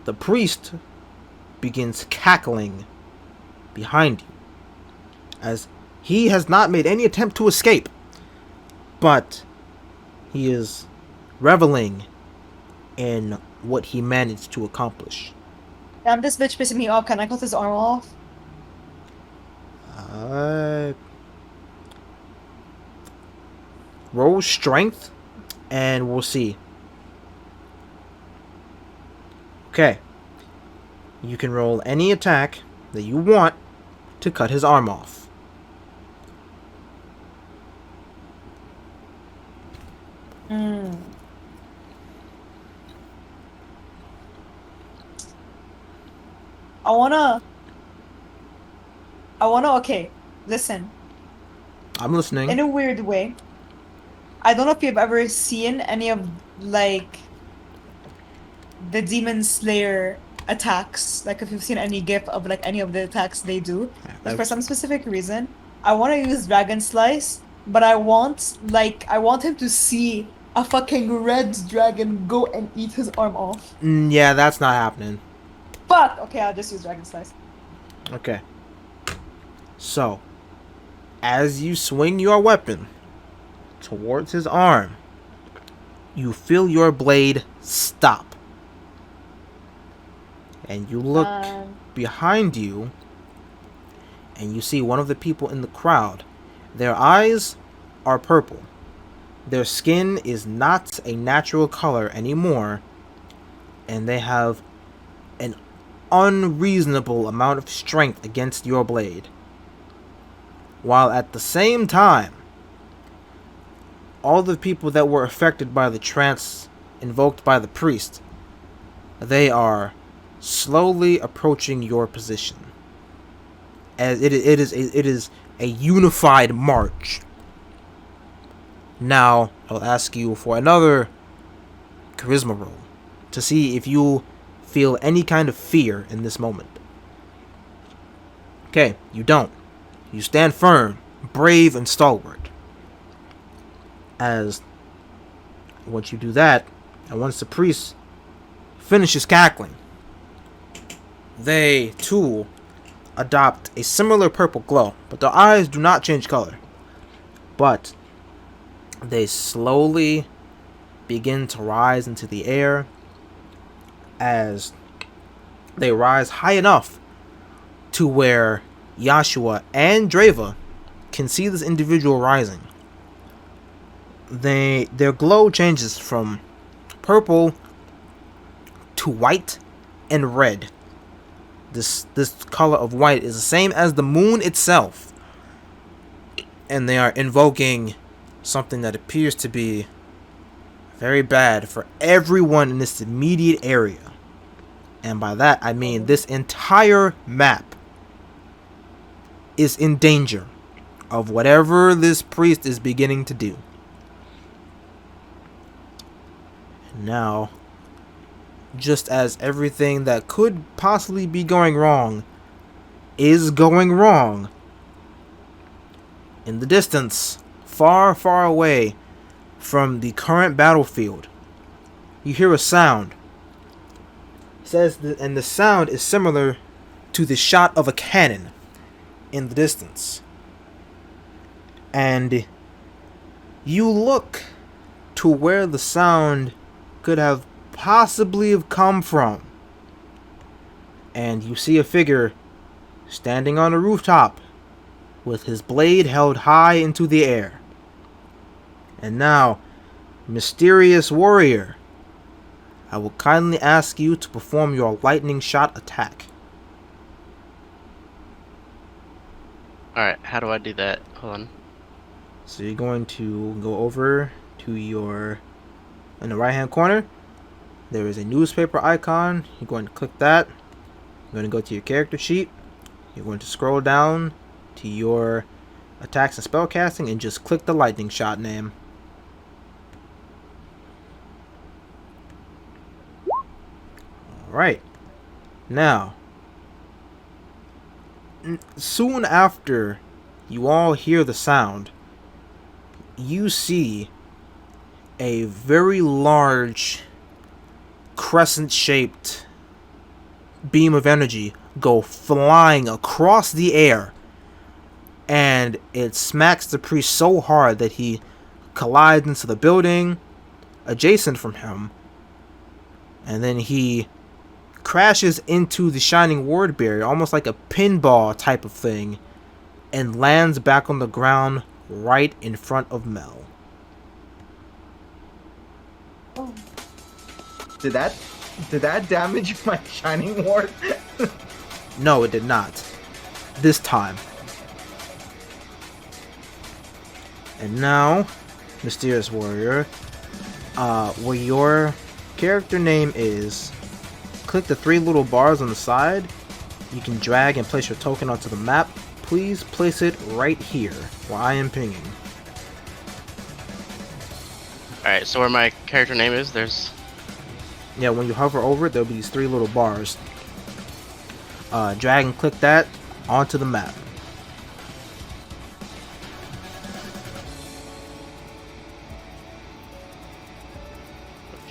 the priest begins cackling behind you, as he has not made any attempt to escape, but he is reveling in what he managed to accomplish. Damn, this bitch pissing me off. Can I cut his arm off? Roll strength, and we'll see. Okay. You can roll any attack that you want to cut his arm off. Okay, listen. I'm listening. In a weird way, I don't know if you've ever seen any of, like, the Demon Slayer attacks. Like if you've seen any GIF of like any of the attacks they do, but for some specific reason, I want to use Dragon Slice, but I want him to see a fucking red dragon go and eat his arm off. Yeah, that's not happening. But okay, I'll just use Dragon Slice. Okay. So, as you swing your weapon towards his arm, you feel your blade stop. And you look behind you, and you see one of the people in the crowd. Their eyes are purple. Their skin is not a natural color anymore, and they have an unreasonable amount of strength against your blade. While at the same time, all the people that were affected by the trance invoked by the priest, they are slowly approaching your position. As it is a unified march. Now, I'll ask you for another charisma roll to see if you feel any kind of fear in this moment. Okay, you don't. You stand firm, brave, and stalwart. As once you do that, and once the priest finishes cackling, they too adopt a similar purple glow, but their eyes do not change color. But they slowly begin to rise into the air as they rise high enough to where Yashua and Dreyva can see this individual rising. Their glow changes from purple to white and red. This color of white is the same as the moon itself. And they are invoking something that appears to be very bad for everyone in this immediate area. And by that I mean this entire map is in danger of whatever this priest is beginning to do. Now, just as everything that could possibly be going wrong is going wrong, in the distance, far, far away from the current battlefield, you hear a sound. It says and the sound is similar to the shot of a cannon in the distance. And you look to where the sound could have possibly have come from, and you see a figure standing on a rooftop with his blade held high into the air. And now, mysterious warrior, I will kindly ask you to perform your lightning shot attack. Alright, how do I do that? Hold on. So you're going to go over to your, in the right hand corner, there is a newspaper icon. You're going to click that. You're going to go to your character sheet. You're going to scroll down to your attacks and spellcasting and just click the lightning shot name. Alright. Now, soon after you all hear the sound, you see a very large crescent-shaped beam of energy go flying across the air, and it smacks the priest so hard that he collides into the building adjacent from him, and then he crashes into the shining ward barrier, almost like a pinball type of thing, and lands back on the ground right in front of Mel. Oh. Did that damage my shining ward? No, it did not. This time. And now, Mysterious Warrior, where your character name is, click the 3 little bars on the side. You can drag and place your token onto the map. Please place it right here, where I am pinging. Alright, so where my character name is, there's... Yeah, when you hover over it, there'll be these 3 little bars. Drag and click that onto the map.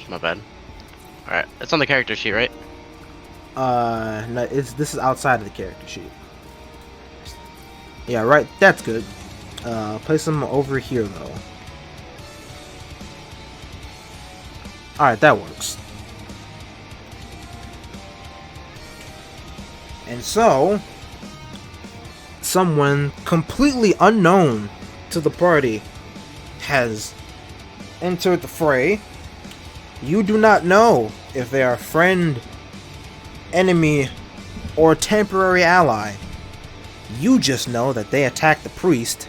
My bad. Alright, it's on the character sheet, right? No, this is outside of the character sheet. Yeah, right. That's good. Place them over here though. Alright, that works. And so, someone completely unknown to the party has entered the fray. You do not know if they are friend, enemy, or temporary ally. You just know that they attacked the priest,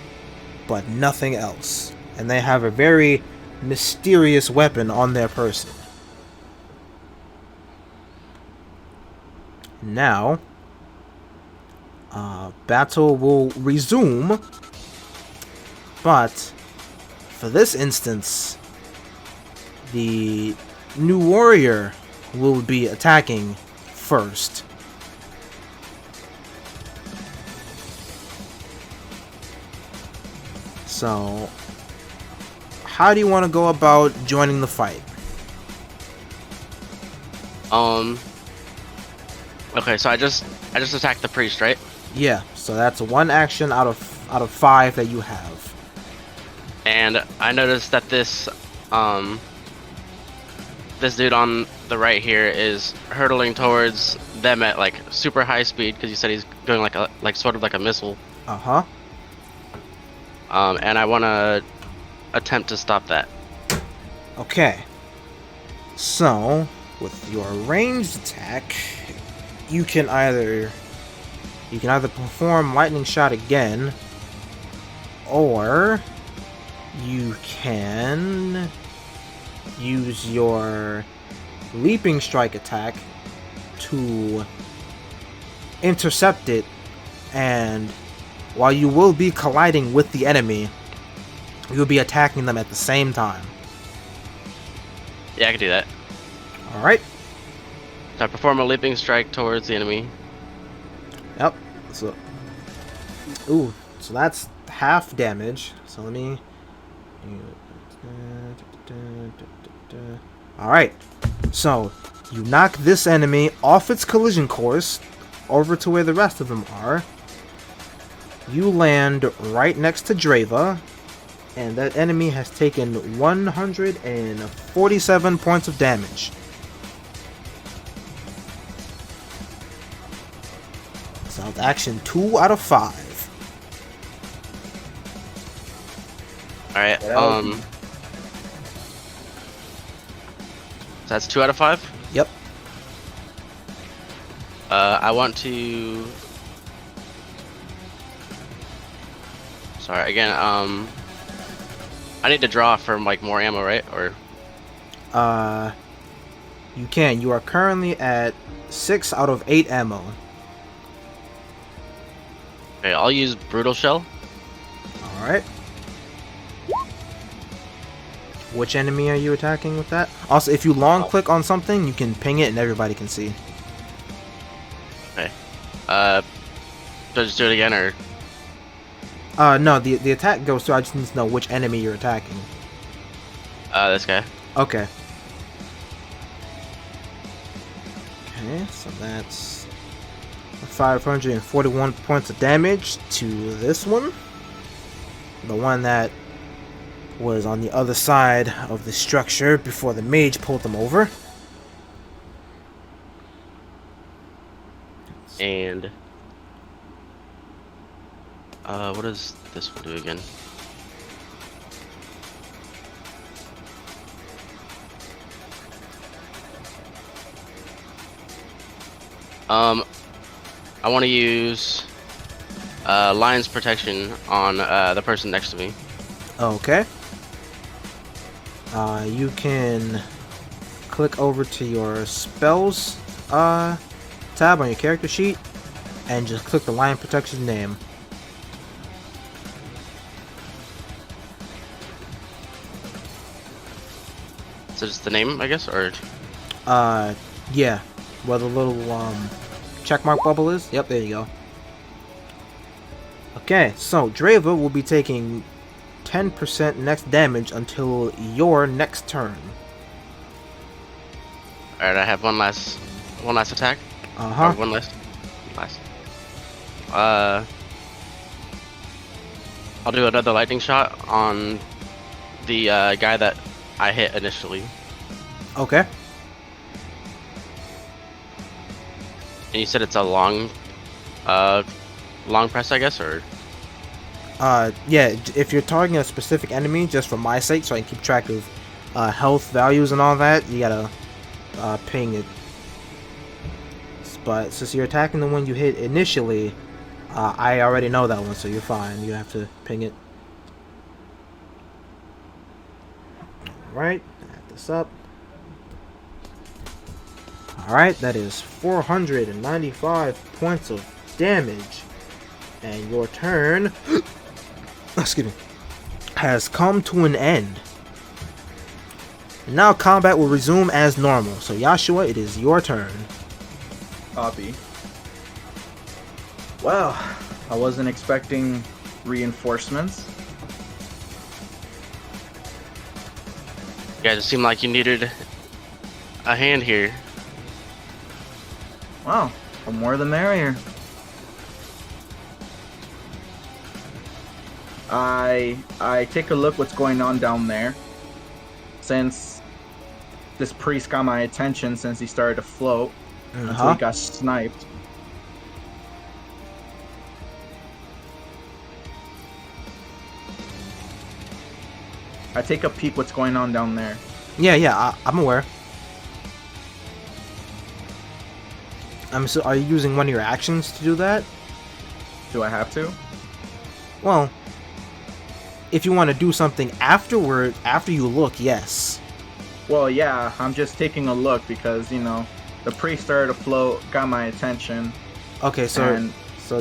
but nothing else. And they have a very mysterious weapon on their person. Now, battle will resume, but for this instance, the new warrior will be attacking first. So, how do you want to go about joining the fight? Okay, so I just attacked the priest, right? Yeah, so that's 1 action out of 5 that you have. And I noticed that this dude on the right here is hurtling towards them at like super high speed because you said he's going like sort of like a missile. Uh-huh. And I want to attempt to stop that. Okay. So, with your ranged attack, you can either perform lightning shot again, or you can use your leaping strike attack to intercept it, and while you will be colliding with the enemy, you'll be attacking them at the same time. Yeah, I can do that. Alright. So I perform a leaping strike towards the enemy. Yep. So, so that's half damage. So let me. Alright. So, you knock this enemy off its collision course over to where the rest of them are. You land right next to Dreyva, and that enemy has taken 147 points of damage. So it's action 2 out of 5. Alright, so that's 2 out of 5? Yep. I want to... Sorry, again, I need to draw for like more ammo, right? Or you can. You are currently at 6 out of 8 ammo. okay, I'll use brutal shell. Alright. Which enemy are you attacking with that? Also, if you long click on something, you can ping it and everybody can see. Okay. Do I just do it again, or? No, the attack goes through. I just need to know which enemy you're attacking. This guy. Okay. Okay, so that's 541 points of damage to this one. The one that was on the other side of the structure before the mage pulled them over. And what does this one do again? I want to use lion's protection on the person next to me. Okay. You can click over to your spells tab on your character sheet and just click the lion protection name. So just the name, I guess, or? Yeah. Where the little checkmark bubble is. Yep, there you go. Okay, so Dreyva will be taking 10% next damage until your next turn. Alright, I have one last attack. Uh-huh. Or one last. I'll do another lightning shot on the guy that I hit initially. Okay. And you said it's a long press, I guess, or? Yeah, if you're targeting a specific enemy, just for my sake, so I can keep track of health values and all that, you gotta ping it. But since you're attacking the one you hit initially, I already know that one, so you're fine. You have to ping it. Alright, add this up. Alright, that is 495 points of damage. And your turn, excuse me, has come to an end. Now combat will resume as normal. So Yashua, it is your turn. Copy. Well, I wasn't expecting reinforcements. Yeah, it seemed like you needed a hand here. Wow, the more the merrier. I take a look what's going on down there. Since this priest got my attention since he started to float until he got sniped. I take a peek what's going on down there. Yeah, I'm aware. So are you using one of your actions to do that? Do I have to? Well, if you want to do something afterward, after you look, yes. Well, yeah, I'm just taking a look because, you know, the priest started to float, got my attention. Okay, so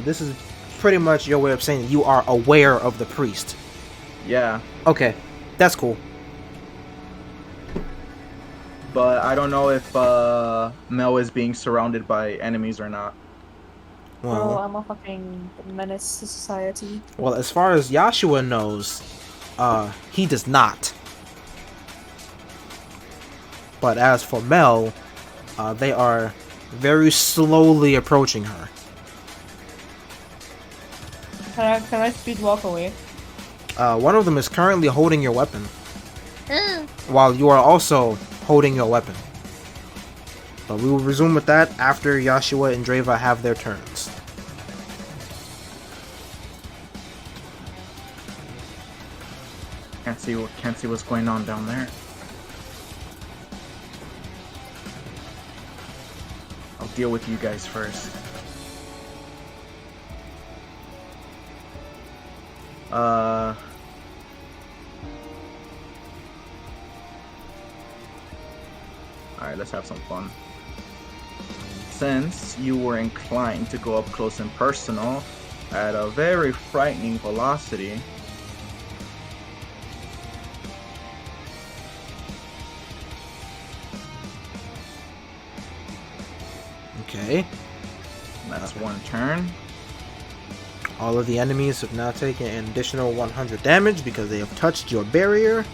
this is pretty much your way of saying that you are aware of the priest. Yeah. Okay, that's cool. But I don't know if Mel is being surrounded by enemies or not. Well, I'm a fucking menace to society. Well, as far as Yashua knows, he does not. But as for Mel, they are very slowly approaching her. Can I speed walk away? One of them is currently holding your weapon, while you are also holding your weapon. But we will resume with that after Yashua and Dreyva have their turns. Can't see what's going on down there. I'll deal with you guys first. Alright, let's have some fun. Since you were inclined to go up close and personal at a very frightening velocity, Okay. that's one turn. All of the enemies have now taken an additional 100 damage because they have touched your barrier.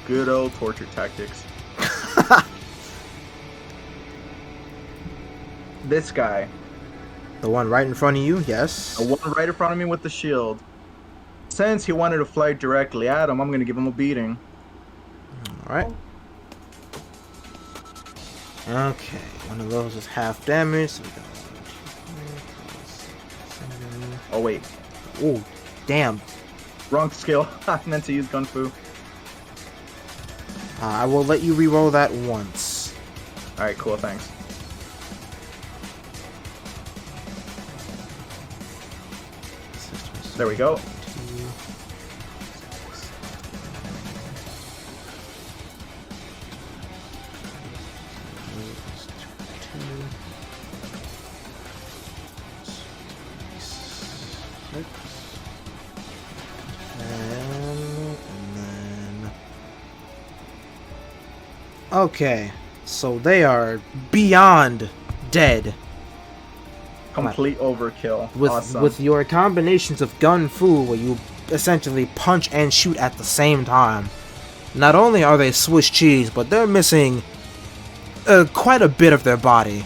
Good old torture tactics. This guy. The one right in front of you, yes. The one right in front of me with the shield. Since he wanted to fly directly at him, I'm going to give him a beating. Alright. Okay, one of those is half damage. So we got Oh, wait. oh, damn. Wrong skill. I meant to use Gun Fu. I will let you re-roll that once. Alright, cool, thanks. There we go. Okay, so they are beyond dead. Complete overkill. With Awesome. with your combinations of gun fu, where you essentially punch and shoot at the same time. Not only are they Swiss cheese, but they're missing quite a bit of their body.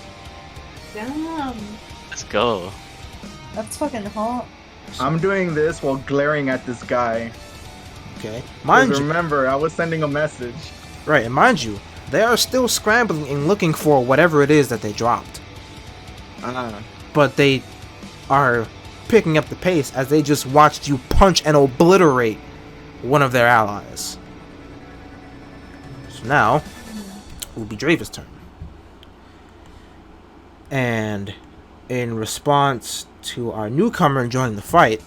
Damn. Let's go. That's fucking hot. I'm doing this while glaring at this guy. Okay, 'Cause mind you, remember, I was sending a message. right, and mind you, they are still scrambling and looking for whatever it is that they dropped. But they are picking up the pace as they just watched you punch and obliterate one of their allies. So now, it will be Dreyva's turn. And in response to our newcomer joining the fight,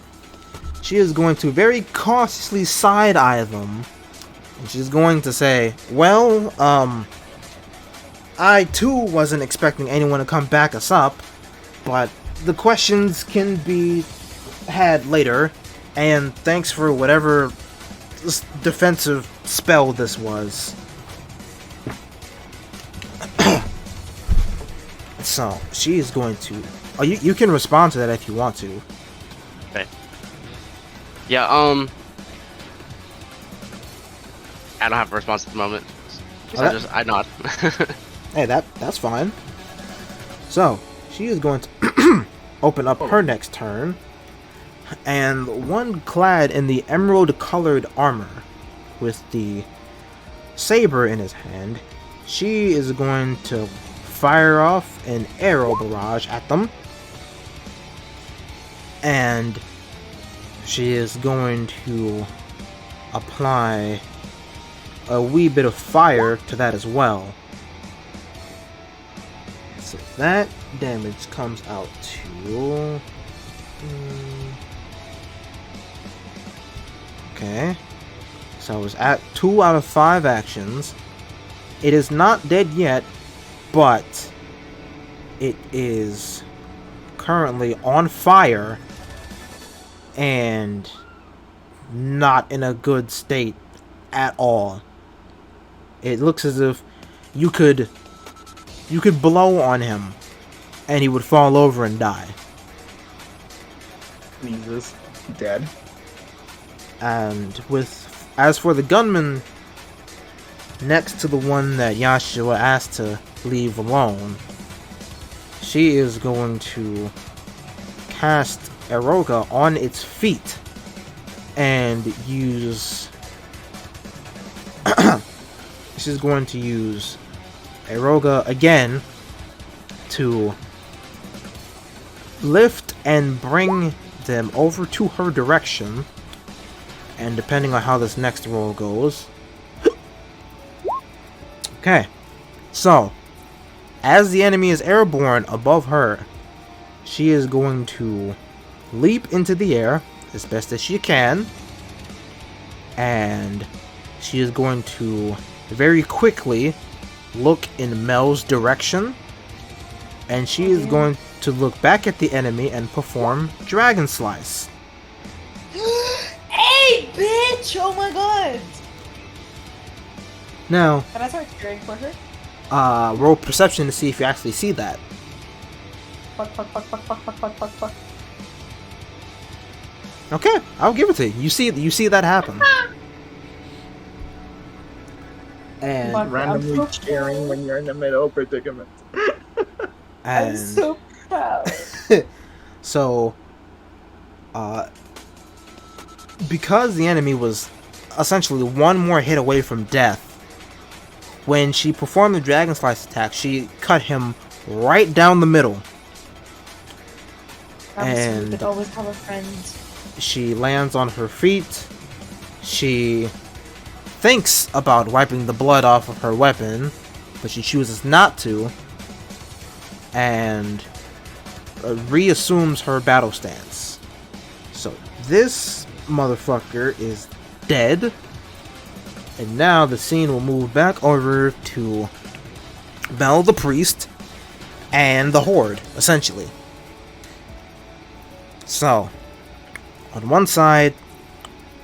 she is going to very cautiously side-eye them. And she's going to say, well, I too wasn't expecting anyone to come back us up, but the questions can be had later, and thanks for whatever defensive spell this was. So, she is going to... Oh, you can respond to that if you want to. Okay. Yeah, I don't have a response at the moment. So I nod. Hey, that's fine. So, she is going to open up her next turn, and one clad in the emerald-colored armor, with the saber in his hand, she is going to fire off an arrow barrage at them, and she is going to apply a wee bit of fire to that as well. So that damage comes out to... Okay. So I was at 2 out of 5 actions. It is not dead yet, but it is currently on fire and not in a good state at all. It looks as if you could blow on him and he would fall over and die. Jesus. Dead. And as for the gunman next to the one that Yashua asked to leave alone, she is going to cast Eroga on its feet and use... She's going to use Eroga again to lift and bring them over to her direction, and depending on how this next roll goes... Okay, so as the enemy is airborne above her, she is going to leap into the air as best as she can, and she is going to very quickly look in Mel's direction, and she is going to look back at the enemy and perform Dragon Slice. Hey, bitch! Oh my god! Now, Can I start cheering for her? roll perception to see if you actually see that. Fuck. Okay, I'll give it to you. You see that happen. And Fuck. Randomly I'm so cheering when you're in the middle of predicament. I'm and so proud. so because the enemy was essentially one more hit away from death, when she performed the Dragon Slice attack, she cut him right down the middle. And could always have a friend. She lands on her feet. She thinks about wiping the blood off of her weapon, but she chooses not to, and reassumes her battle stance. So this motherfucker is dead, and now the scene will move back over to Mel the Priest and the Horde, essentially. So, on one side,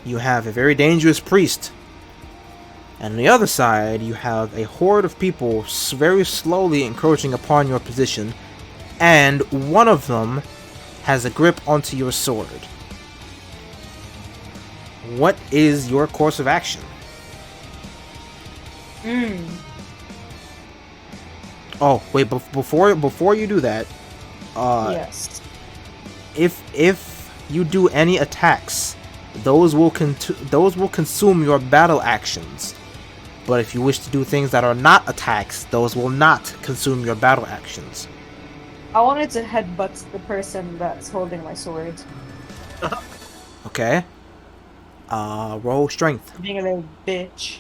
you have a very dangerous priest And on the other side, you have a horde of people very slowly encroaching upon your position, and one of them has a grip onto your sword. What is your course of action? Oh, wait, before you do that, Yes. if you do any attacks, those will consume your battle actions. But if you wish to do things that are not attacks, those will not consume your battle actions. I wanted to headbutt the person that's holding my sword. Okay. Roll strength. Being a little bitch.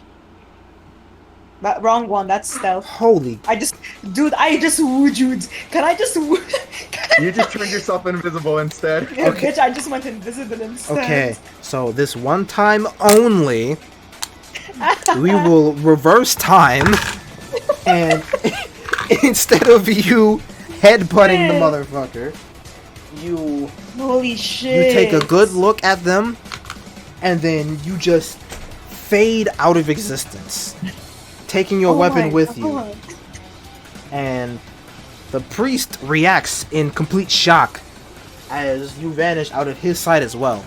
That wrong one, that's stealth. Holy. I just wooed. Can I just woo? You just turned yourself invisible instead. Yeah, Okay. bitch, I just went invisible instead. Okay, so this one time only, we will reverse time, and instead of you headbutting the motherfucker, you Holy shit. take a good look at them, and then you just fade out of existence, taking your weapon with you. And the priest reacts in complete shock as you vanish out of his sight as well.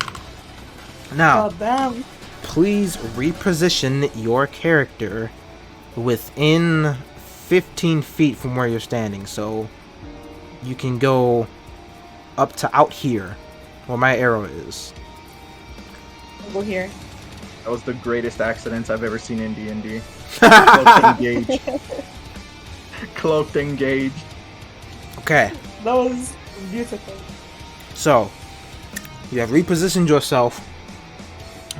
Now, God damn. please reposition your character within 15 feet from where you're standing, so you can go up to out here where my arrow is. I'll go here. That was the greatest accidents I've ever seen in D&D. Cloaked engage. Cloaked engage. Okay, That was beautiful. so you have repositioned yourself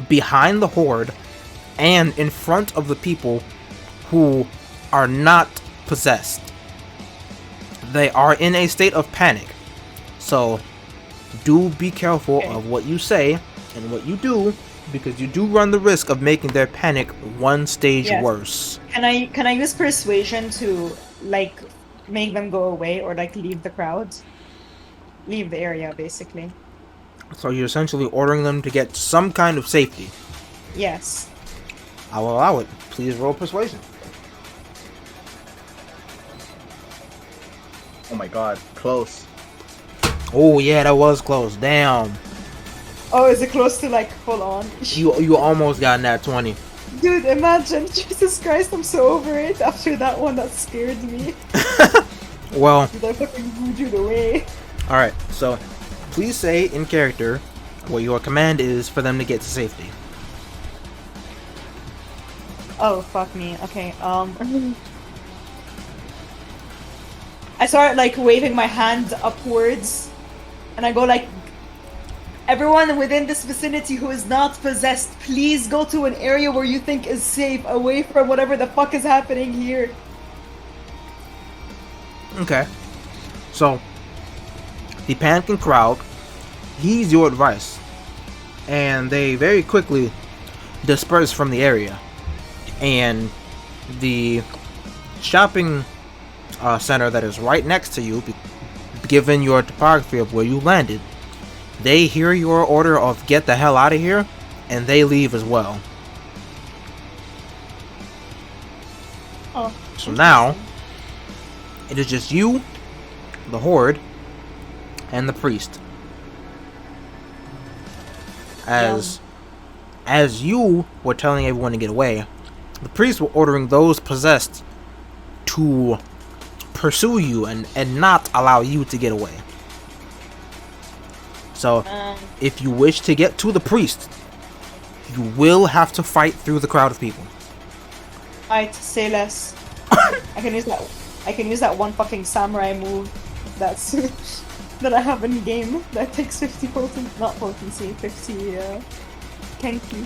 behind the horde and in front of the people who are not possessed. They are in a state of panic, so do be careful Okay. of what you say and what you do, because you do run the risk of making their panic one stage Yes. worse. Can I use persuasion to like make them go away or like leave the crowd? Leave the area basically. So you're essentially ordering them to get some kind of safety. Yes. I will allow it. Please roll persuasion. Oh my god, close. Oh yeah, that was close. Damn. Oh, is it close to like hold on? You almost got that 20. Dude, imagine. Jesus Christ, I'm so over it after that one that scared me. Well, Dude, I fucking voodooed away. alright, so please say in character what your command is for them to get to safety. Oh, fuck me. Okay, I start like waving my hand upwards, and I go like, everyone within this vicinity who is not possessed, please go to an area where you think is safe, away from whatever the fuck is happening here. Okay. So, the panicking crowd heeds your advice, and they very quickly disperse from the area. And the shopping center that is right next to you, given your topography of where you landed, they hear your order of get the hell out of here, and they leave as well. Oh. So now, it is just you, the horde, and the priest. As you were telling everyone to get away, the priests were ordering those possessed to pursue you and not allow you to get away. So, if you wish to get to the priest, you will have to fight through the crowd of people. Alright, say less. I can use that one fucking samurai move that's that I have in game that takes 50 potency, 50 kenki.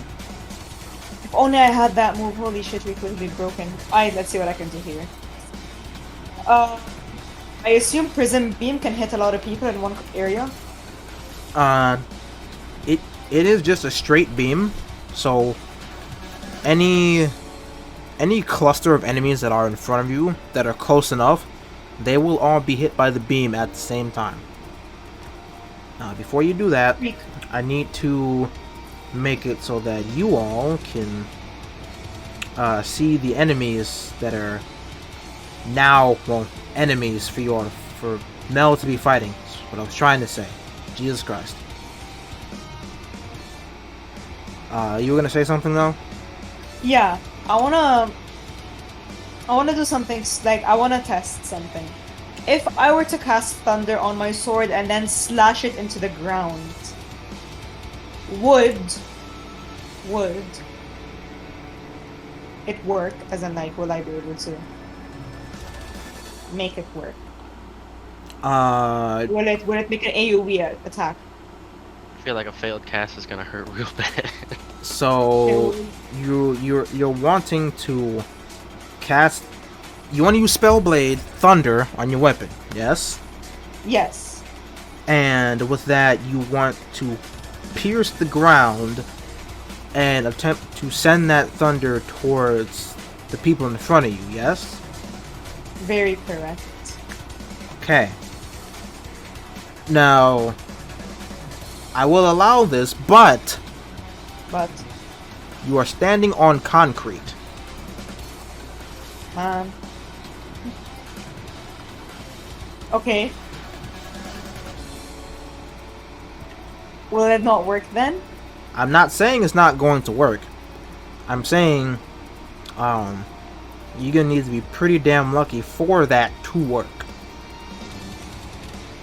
If only I had that move, holy shit, we could be broken. Alright, let's see what I can do here. I assume Prism Beam can hit a lot of people in one area. It is just a straight beam, so any cluster of enemies that are in front of you that are close enough, they will all be hit by the beam at the same time. Now, before you do that, I need to make it so that you all can see the enemies that are now, well, enemies for Mel to be fighting. That's what I was trying to say. Jesus Christ. You were gonna say something though? Yeah, I wanna do something I wanna test something. If I were to cast thunder on my sword and then slash it into the ground, would it work? As in, like, will I be able to make it work? Will it make an AoE attack? I feel like a failed cast is gonna hurt real bad. So you're wanting to cast. You want to use Spellblade Thunder on your weapon, yes? Yes. And with that, you want to pierce the ground and attempt to send that thunder towards the people in front of you, yes? Very correct. Okay. Now, I will allow this, but But, you are standing on concrete. Okay. Will it not work then? I'm not saying it's not going to work. I'm saying, you're gonna need to be pretty damn lucky for that to work.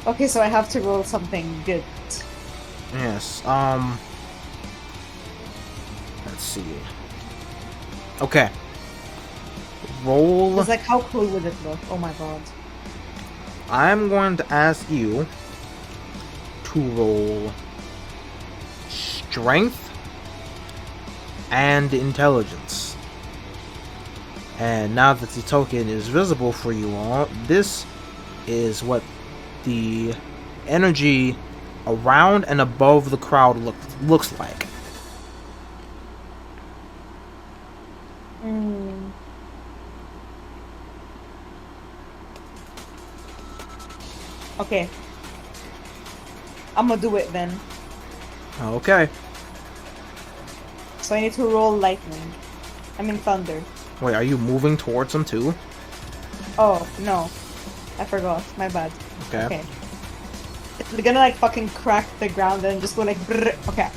Okay, so I have to roll something good. Yes, let's see. Okay. Roll. It's like, how cool would it look? Oh my god. I'm going to ask you to roll strength and intelligence. And now that the token is visible for you all, this is what the energy around and above the crowd looks like. Okay. I'm gonna do it then. Okay. So I need to roll lightning. I mean thunder. Wait, are you moving towards them too? Oh, no. I forgot. My bad. Okay. It's gonna like fucking crack the ground and just go like brrr. Okay.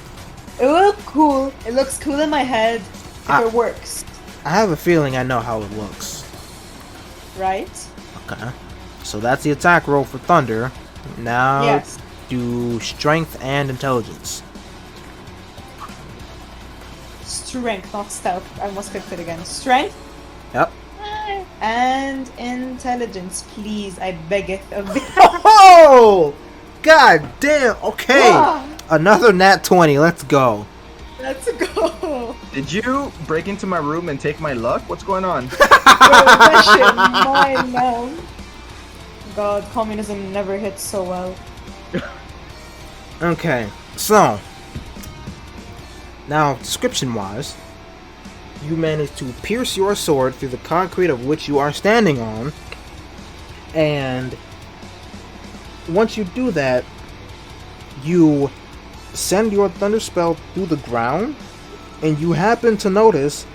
It will look cool. It looks cool in my head if it works. I have a feeling I know how it looks. Right? Okay. So that's the attack roll for thunder. Now Yes. do strength and intelligence. Strength, not stealth. I must fix it again. Strength Yep. and intelligence, please. I beggeth of thee. Oh! God damn. Okay. Ah, Another nat 20. Let's go. let's go. Did you break into my room and take my luck? What's going on? Bro, that shit mine now. God, communism never hits so well. Okay. So, now description-wise, you manage to pierce your sword through the concrete of which you are standing on, and once you do that, you send your thunder spell through the ground, and you happen to notice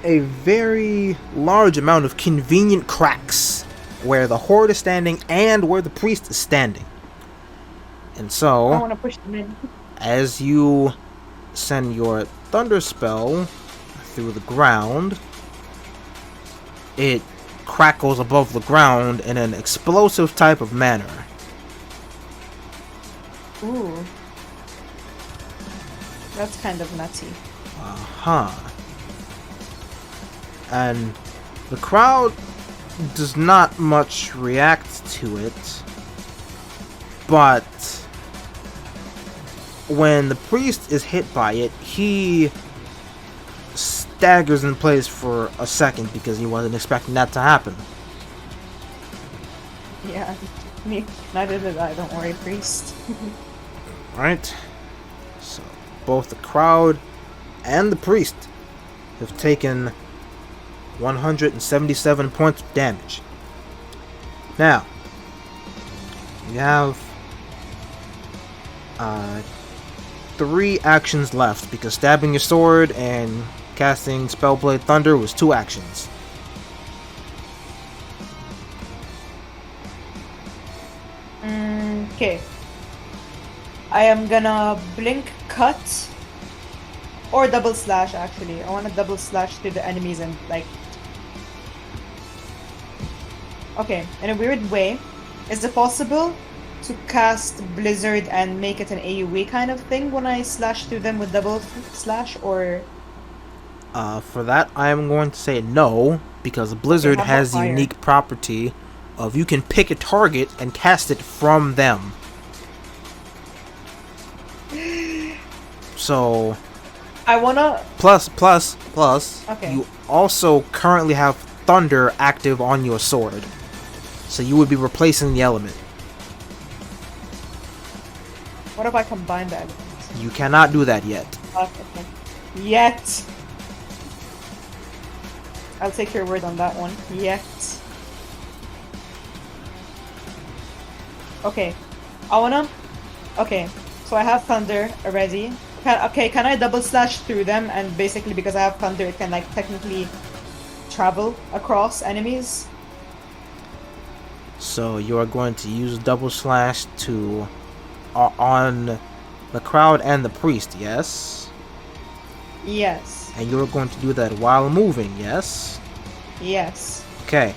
a very large amount of convenient cracks where the horde is standing and where the priest is standing. And I so, want to push them in. as you send your thunder spell through the ground, it crackles above the ground in an explosive type of manner. Ooh. That's kind of nutty. And the crowd does not much react to it, but when the priest is hit by it, he staggers in place for a second because he wasn't expecting that to happen. Yeah. Me. Neither did I. Don't worry, priest. Right? So, both the crowd and the priest have taken 177 points of damage. Now, you have 3 actions left because stabbing your sword and casting Spellblade Thunder was 2 actions. Okay. I am gonna blink cut or double slash actually. I wanna double slash to the enemies and like. Okay, in a weird way, is it possible to cast Blizzard and make it an AoE kind of thing when I slash through them with double slash, or? For that, I am going to say no, because Blizzard how about has the fire? unique property of you can pick a target and cast it from them. So, I wanna. plus, Okay. you also currently have Thunder active on your sword. So you would be replacing the element. What if I combine that? You cannot do that yet. Okay. Yet. I'll take your word on that one. Yet. Okay. I wanna. Okay. So I have Thunder already. Can I double slash through them? And basically, because I have Thunder, it can like technically travel across enemies. So you are going to use double slash to on the crowd and the priest, yes? Yes. And you're going to do that while moving, yes? Yes. Okay.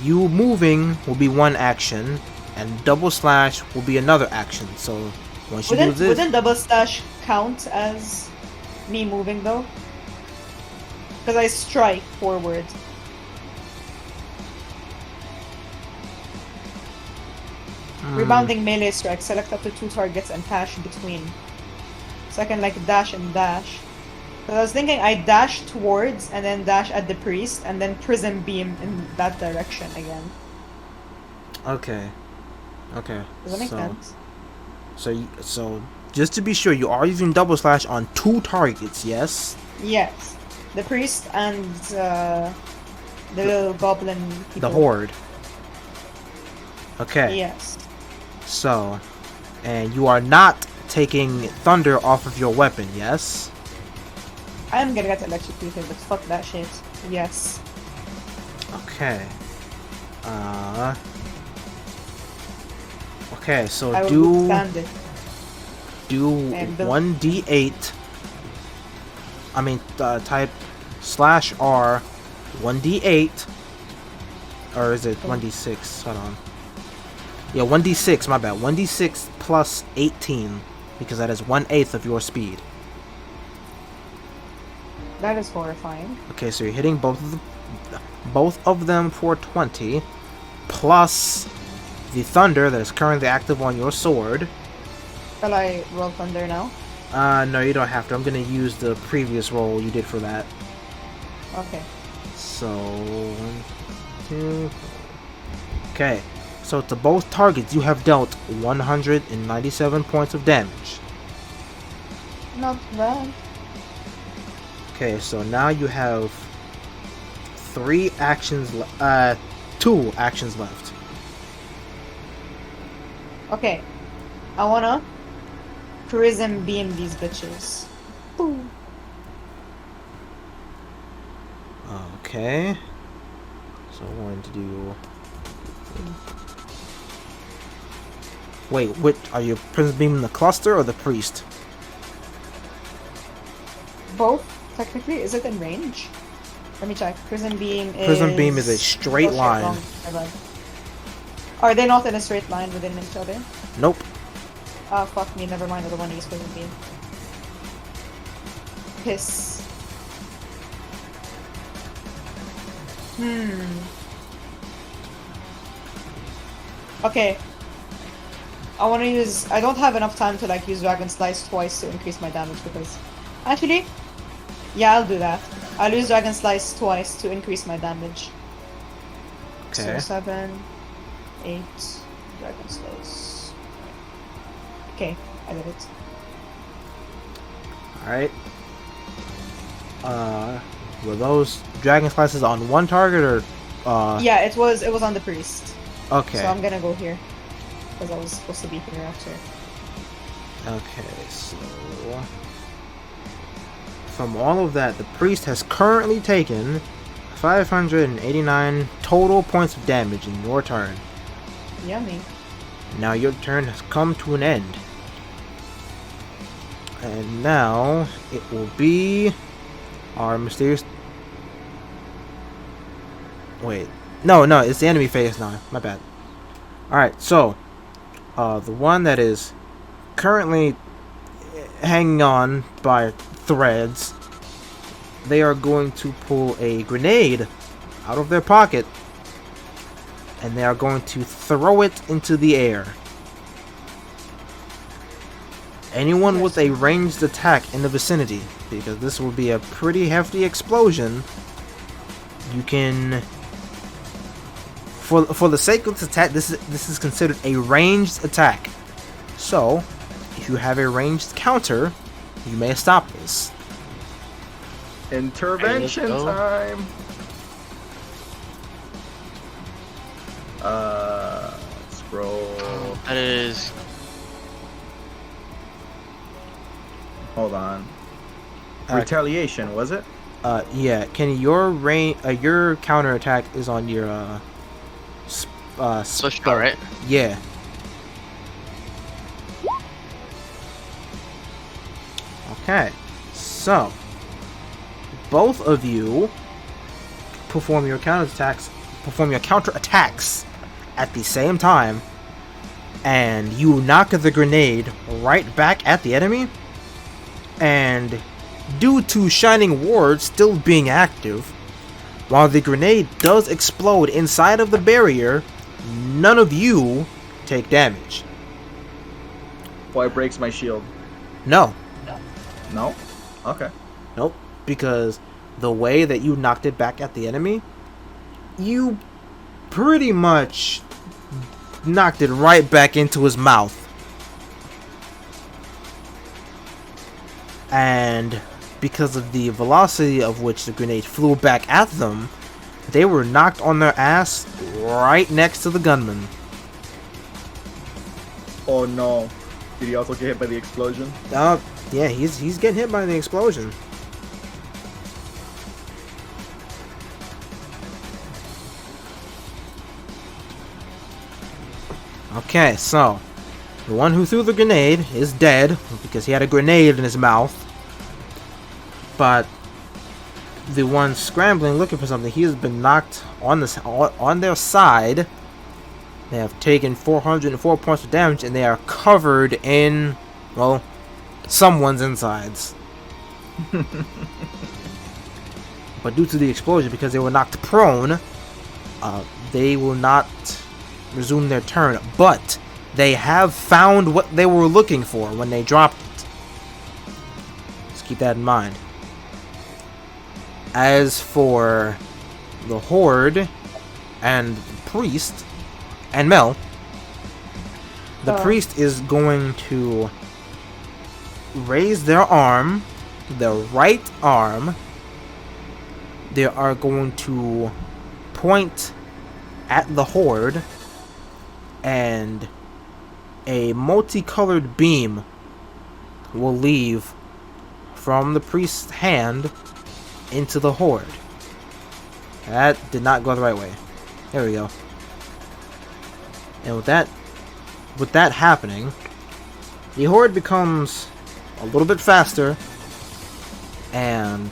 You moving will be 1 action, and double slash will be another action. So once you do this, Wouldn't double slash count as me moving though? Because I strike forward. Rebounding melee strike. Select up to 2 targets and dash between. So I can like dash and dash. But I was thinking I dash towards and then dash at the priest and then prism beam in that direction again. Okay. Does that make sense? So just to be sure, you are using double slash on 2 targets, yes? Yes. The priest and the little goblin people. The horde. Okay. Yes. So, and you are not taking thunder off of your weapon, yes? I'm gonna get electrocuted, but fuck that shit. Yes. Okay. Okay, so I will do withstand it. And the- 1d8. I mean, type /R 1d8. Or is it 1d6? Hold on. Yeah, 1d6, my bad. 1d6 plus 18. Because that is 1/8 of your speed. That is horrifying. Okay, so you're hitting both of them for 20. Plus the thunder that is currently active on your sword. Shall I roll thunder now? No, you don't have to. I'm gonna use the previous roll you did for that. Okay. So, 1, 2. Okay, so to both targets, you have dealt 197 points of damage. Not bad. Okay, so now you have 2 actions left. Okay. I wanna prism beam these bitches. Boom. Okay. So we're going to do. Wait, what are you prism beaming the cluster or the priest? Both, technically. Is it in range? Let me check. Prism beam is... Prism beam is a straight Oh, shit, line. wrong. My bad. Are they not in a straight line within each other? Nope. Ah, fuck me. Never mind. I don't want to use prism beam. Piss. Okay. I want to use... I don't have enough time to like use Dragon Slice twice to increase my damage because... Actually, yeah, I'll do that. I'll use Dragon Slice twice to increase my damage. Okay. So 7, 8, Dragon Slice. Okay, I did it. Alright. Were those dragon slices on one target or Yeah, it was on the priest. okay. So I'm gonna go here. Because I was supposed to be here after. Okay, so from all of that, the priest has currently taken 589 total points of damage in your turn. Yummy. Now your turn has come to an end. And now it will be our mysterious... Wait. No, it's the enemy phase now. My bad. Alright, so the one that is currently hanging on by threads, they are going to pull a grenade out of their pocket and they are going to throw it into the air. Anyone with a ranged attack in the vicinity, because this will be a pretty hefty explosion, you can, for the sake of this attack, this is considered a ranged attack. So, if you have a ranged counter, you may stop this. Intervention time. Scroll. That is. Hold on. Retaliation, was it? Yeah. Kenny, your counter attack is on your Switch spell, right? Yeah. Okay. So, both of you perform your counter attacks at the same time, and you knock the grenade right back at the enemy. And due to Shining Ward still being active, while the grenade does explode inside of the barrier, none of you take damage. Well, it breaks my shield. No. No? Okay. Nope. Because the way that you knocked it back at the enemy, you pretty much knocked it right back into his mouth. And because of the velocity of which the grenade flew back at them, they were knocked on their ass right next to the gunman. Oh no. Did he also get hit by the explosion? Yeah, he's getting hit by the explosion. Okay, so the one who threw the grenade is dead because he had a grenade in his mouth. But the one scrambling looking for something, he has been knocked on their side. They have taken 404 points of damage and they are covered in, well, someone's insides. But due to the explosion, because they were knocked prone, they will not resume their turn. But they have found what they were looking for when they dropped it. Let's keep that in mind. As for the Horde and the Priest and Mel, the Priest is going to raise their arm, their right arm. They are going to point at the Horde, and a multicolored beam will leave from the Priest's hand into the Horde. That did not go the right way. There we go. And with that happening, the Horde becomes a little bit faster and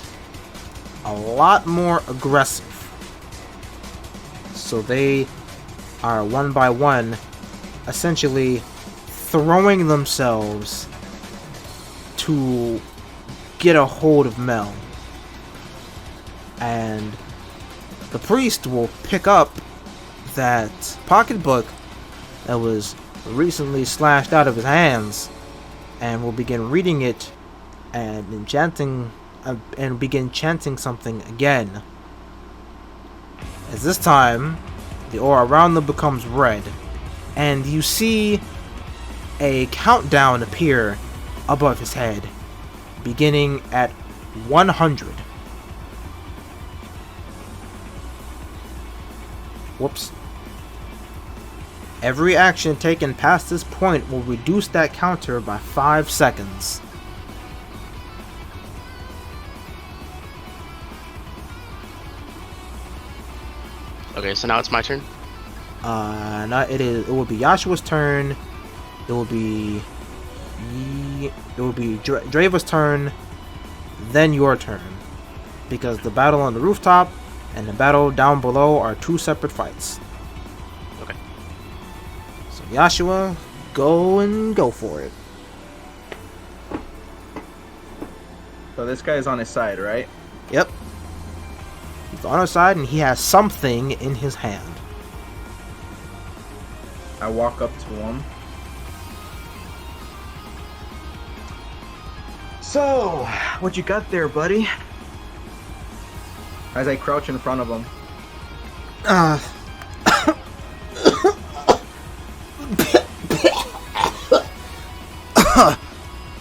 a lot more aggressive. So they are one by one essentially throwing themselves to get a hold of Mel. And the Priest will pick up that pocketbook that was recently slashed out of his hands and will begin reading it and begin chanting something again. As this time, the aura around them becomes red, and you see a countdown appear above his head, beginning at 100. Whoops. Every action taken past this point will reduce that counter by 5 seconds. Okay, so now it's my turn. Not it is. It will be Yashua's turn. It will be. It will be Dreyva's turn. Then your turn, because the battle on the rooftop and the battle down below are two separate fights. Okay. So Yashua, go for it. So this guy is on his side, right? Yep. He's on our side and he has something in his hand. I walk up to him. So, what you got there, buddy? As I crouch in front of him.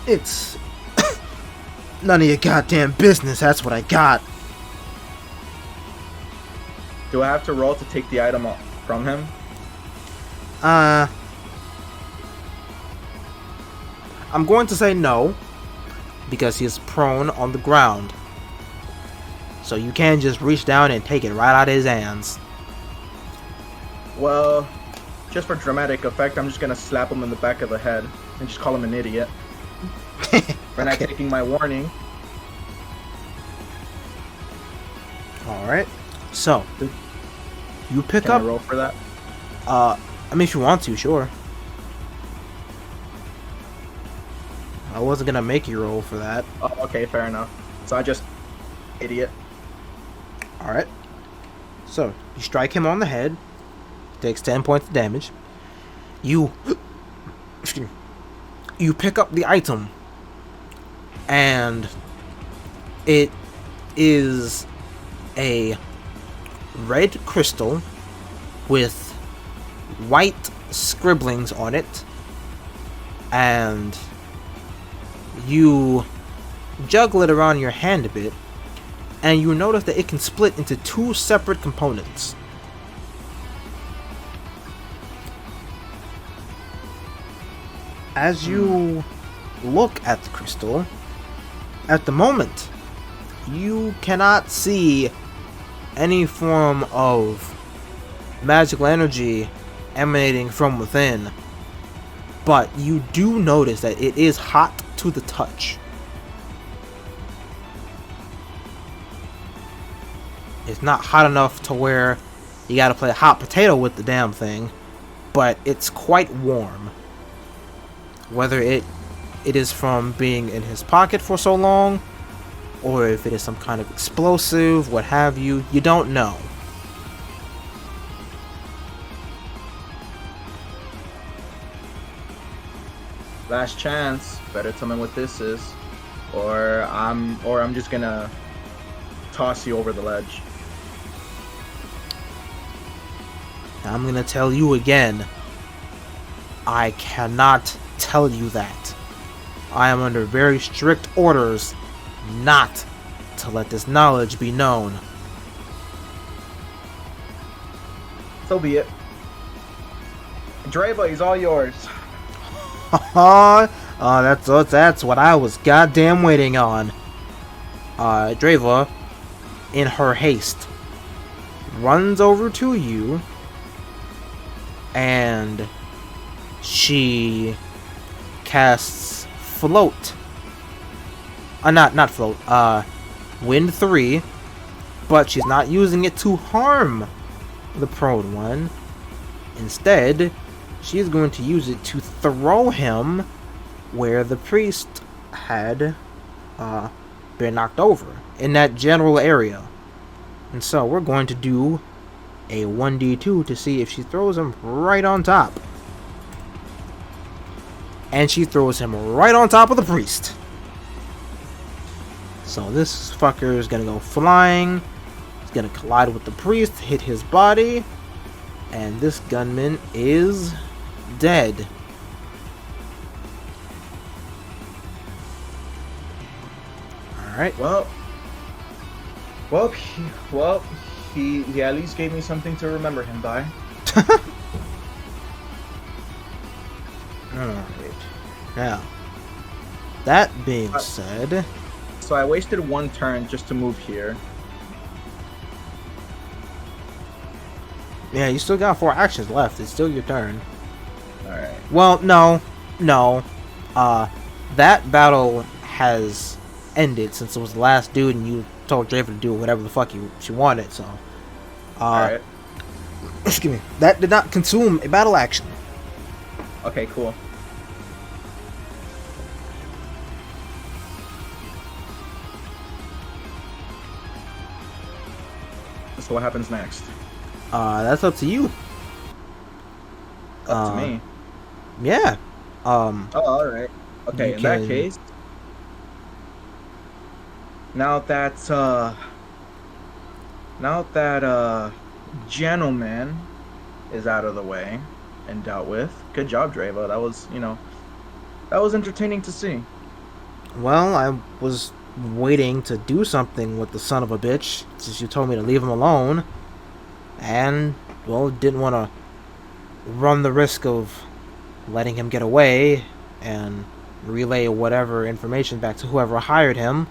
It's none of your goddamn business. That's what I got. Do I have to roll to take the item from him? I'm going to say no, because he is prone on the ground. So you can just reach down and take it right out of his hands. Well, just for dramatic effect, I'm just gonna slap him in the back of the head and just call him an idiot for not taking my warning. Alright. So, you pick Can up... I roll for that? I mean, if you want to, sure. I wasn't gonna make you roll for that. Oh, okay, fair enough. So I just... Idiot. Alright. So, you strike him on the head. Takes 10 points of damage. You... You pick up the item. And... It is a red crystal with white scribblings on it. And... You juggle it around your hand a bit, and you notice that it can split into two separate components. As you look at the crystal, at the moment, you cannot see any form of magical energy emanating from within, but you do notice that it is hot to the touch. It's not hot enough to where you gotta play hot potato with the damn thing, but it's quite warm. Whether it is from being in his pocket for so long, or if it is some kind of explosive, what have you, you don't know. Last chance. Better tell me what this is, or I'm just gonna toss you over the ledge. I'm gonna tell you again. I cannot tell you that. I am under very strict orders not to let this knowledge be known. So be it. Dreyva, he's all yours. That's what I was goddamn waiting on. Dreyva, in her haste, runs over to you, and she casts float. Not float. Wind 3, but she's not using it to harm the prone one. Instead, she is going to use it to throw him where the priest had been knocked over, in that general area. And so we're going to do a 1d2 to see if she throws him right on top. And she throws him right on top of the priest. So this fucker is gonna go flying. He's gonna collide with the priest, hit his body, and this gunman is dead. Alright. He at least gave me something to remember him by. Alright. Now, that being said... So I wasted one turn just to move here. Yeah, you still got 4 actions left. It's still your turn. Alright. Well, no. That battle has ended since it was the last dude, and you told Dreyva to do whatever the fuck she wanted. So, Alright. excuse me. That did not consume a battle action. Okay, cool. So what happens next? That's up to you. Up to me. Yeah. Oh, alright. Okay, You in that can- case. Now that gentleman is out of the way and dealt with. Good job, Dreyva. That was, that was entertaining to see. Well, I was waiting to do something with the son of a bitch since you told me to leave him alone, and well, didn't want to run the risk of letting him get away and relay whatever information back to whoever hired him.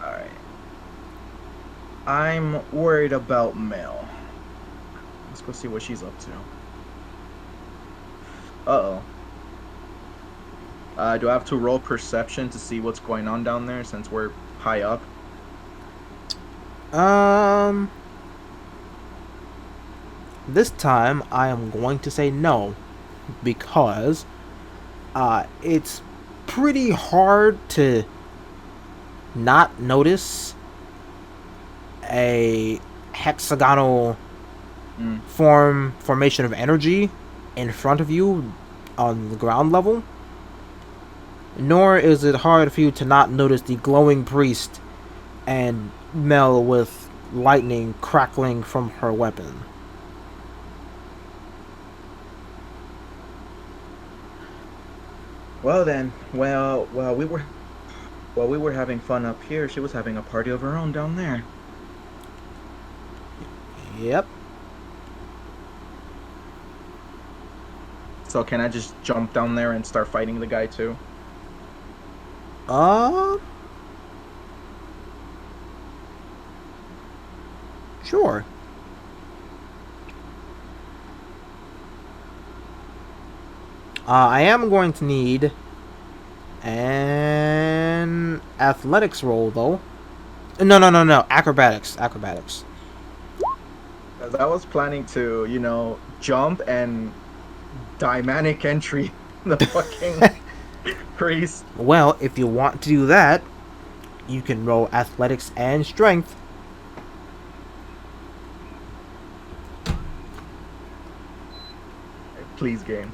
Alright. I'm worried about Mel. Let's go see what she's up to. Uh-oh. Do I have to roll perception to see what's going on down there since we're high up? This time I am going to say no, because it's pretty hard to not notice a hexagonal formation of energy in front of you on the ground level. Nor is it hard for you to not notice the glowing priest and Mel with lightning crackling from her weapon. Well then, we were having fun up here. She was having a party of her own down there. Yep. So can I just jump down there and start fighting the guy too? Sure. I am going to need an athletics roll, though. No. Acrobatics. 'Cause I was planning to, jump and dynamic entry the fucking priest. Well, if you want to do that, you can roll athletics and strength. Please, game.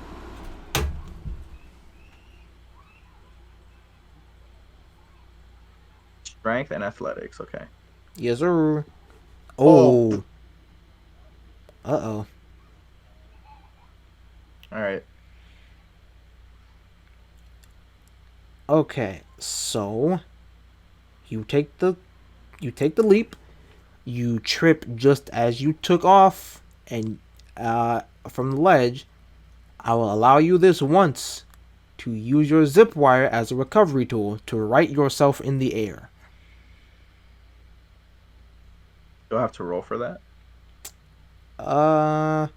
Strength and athletics, okay. Yes, sir. Oh. Uh-oh. Alright. Okay, so you take the leap, you trip just as you took off and from the ledge. I will allow you this once to use your zip wire as a recovery tool to right yourself in the air. Do I have to roll for that? Uh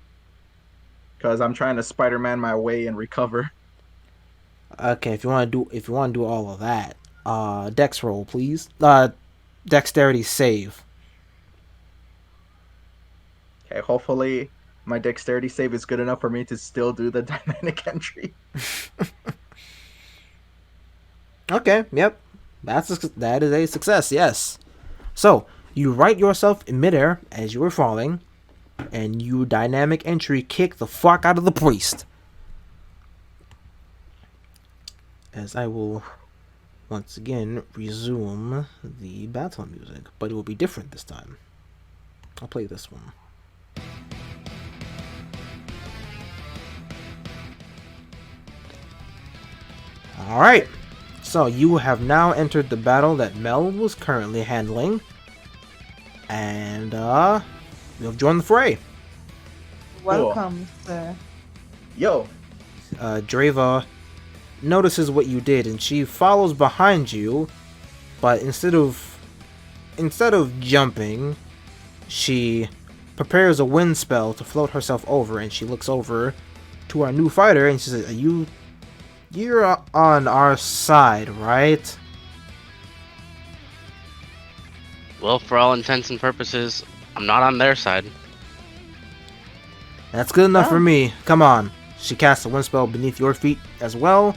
Because I'm trying to Spider-Man my way and recover. okay, if you want to do all of that, dex roll, please. Dexterity save. Okay, hopefully my dexterity save is good enough for me to still do the dynamic entry. Okay, yep. That is a success, yes. So, you right yourself in midair as you were falling, and you dynamic entry kick the fuck out of the priest. As I will once again resume the battle music, but it will be different this time. I'll play this one. Alright, so you have now entered the battle that Mel was currently handling. And, you have joined the fray. Welcome, sir. Yo, Dreyva notices what you did and she follows behind you, but instead of instead of jumping, she prepares a wind spell to float herself over, and she looks over to our new fighter and she says, you're on our side, right? Well, for all intents and purposes, I'm not on their side. That's good enough Oh. for me. Come on. She casts a wind spell beneath your feet as well,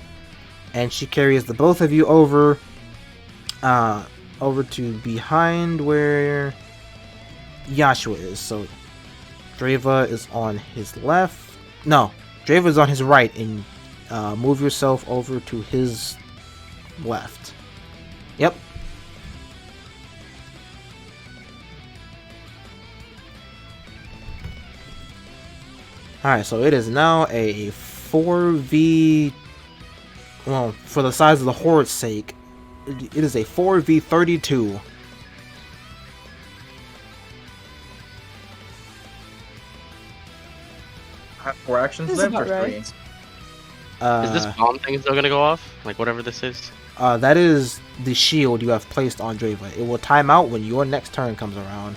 and she carries the both of you over to behind where Yashua is. So Dreyva is on his left. No, Dreyva is on his right, and move yourself over to his left. Yep. Alright, so it is now a 4v... Well, for the size of the horde's sake, it is a 4v32. Have 4 actions This is left or about 3? right. Is this bomb thing still gonna go off? Like whatever this is? That is the shield you have placed on Dreyva. It will time out when your next turn comes around.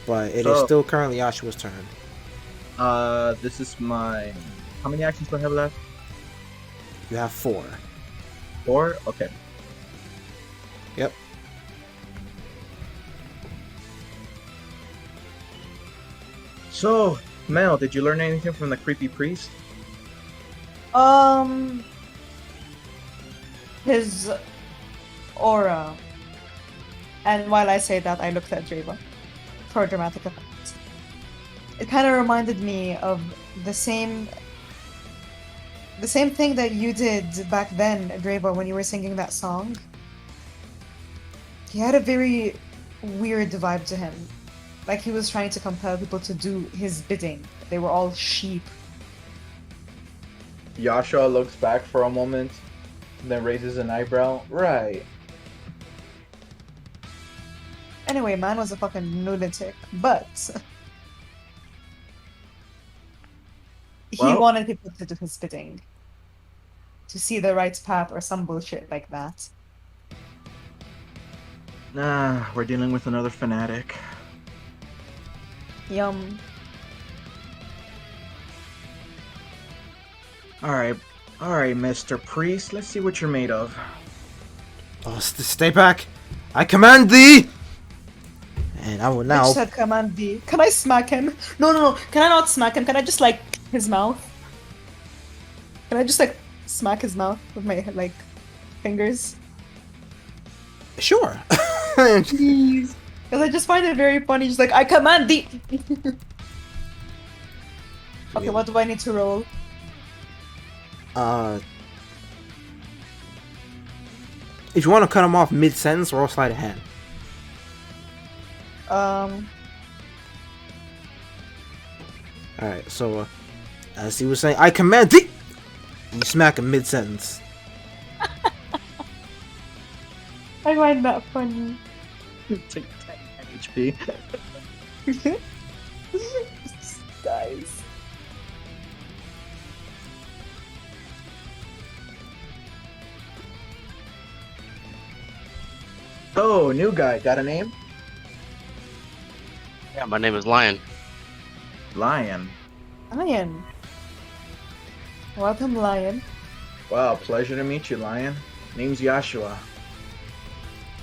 But it is So- still currently Yashua's turn. This is my... How many actions do I have left? You have 4. 4? Okay. Yep. So, Mel, did you learn anything from the creepy priest? His aura. And while I say that, I looked at Dreyva for dramatic effect. It kind of reminded me of the same thing that you did back then, Dreyva, when you were singing that song. He had a very weird vibe to him. Like he was trying to compel people to do his bidding. They were all sheep. Yasha looks back for a moment, then raises an eyebrow. Right. Anyway, man was a fucking lunatic, but he Well- wanted people to do his bidding. To see the right path or some bullshit like that. Nah, we're dealing with another fanatic. Yum. Alright, Mr. Priest, let's see what you're made of. Oh, stay back! I command thee! And I will I now... just said command D. Can I smack him? No. Can I not smack him? Can I just like his mouth? Can I just like smack his mouth with my like fingers? Sure. Please. Because I just find it very funny. Just like I command thee. Okay, what do I need to roll? If you want to cut him off mid-sentence, roll sleight of hand. Alright, so as he was saying, I command thee! You smack him mid-sentence. I find that funny. Take 10 HP. Guys. Oh, new guy, got a name? Yeah, my name is Lion. Lion. Lion. Welcome, Lion. Wow, pleasure to meet you, Lion. Name's Yashua.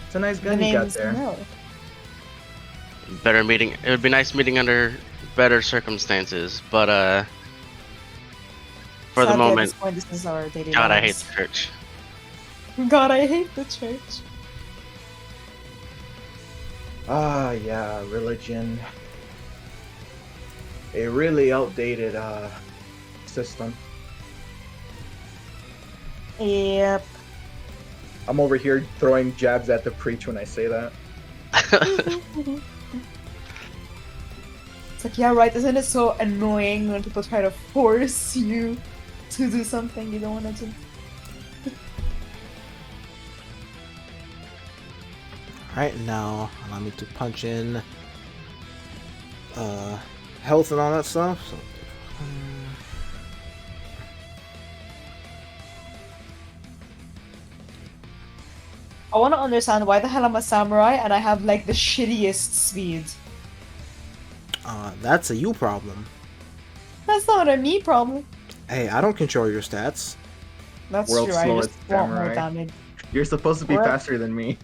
It's a nice The gun you got name's there. Mel. Better meeting. It would be nice meeting under better circumstances, but for the Sadly, at moment, this point, this is our daily God, I hate lives. the church. God, I hate the church. Ah, yeah, religion. A really outdated, system. Yep. I'm over here throwing jabs at the preach when I say that. It's like, yeah, right. Isn't it so annoying when people try to force you to do something you don't want to do? Alright, now allow me to punch in health and all that stuff. So, I want to understand why the hell I'm a samurai and I have like the shittiest speed. That's a you problem. That's not a me problem. Hey, I don't control your stats. That's World's true. I slowest just want more samurai. damage. You're supposed to be World- faster than me.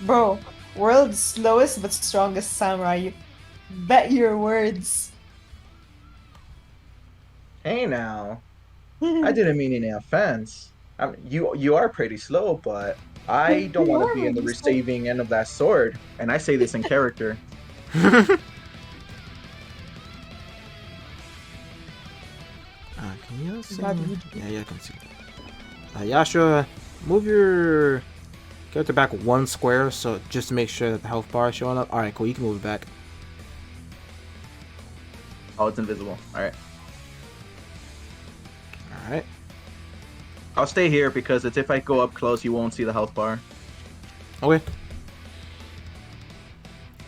Bro, world's slowest but strongest samurai. You bet your words. Hey now, I didn't mean any offense. I mean, you are pretty slow, but I don't You want to are be in the really slow. receiving end of that sword. And I say this in character. Can you see? Bobby. Yeah, I can see. Yasha, move your character back 1 square, so just to make sure that the health bar is showing up. All right, cool. You can move it back. Oh, it's invisible. All right. All right. I'll stay here because it's if I go up close, you won't see the health bar. Okay.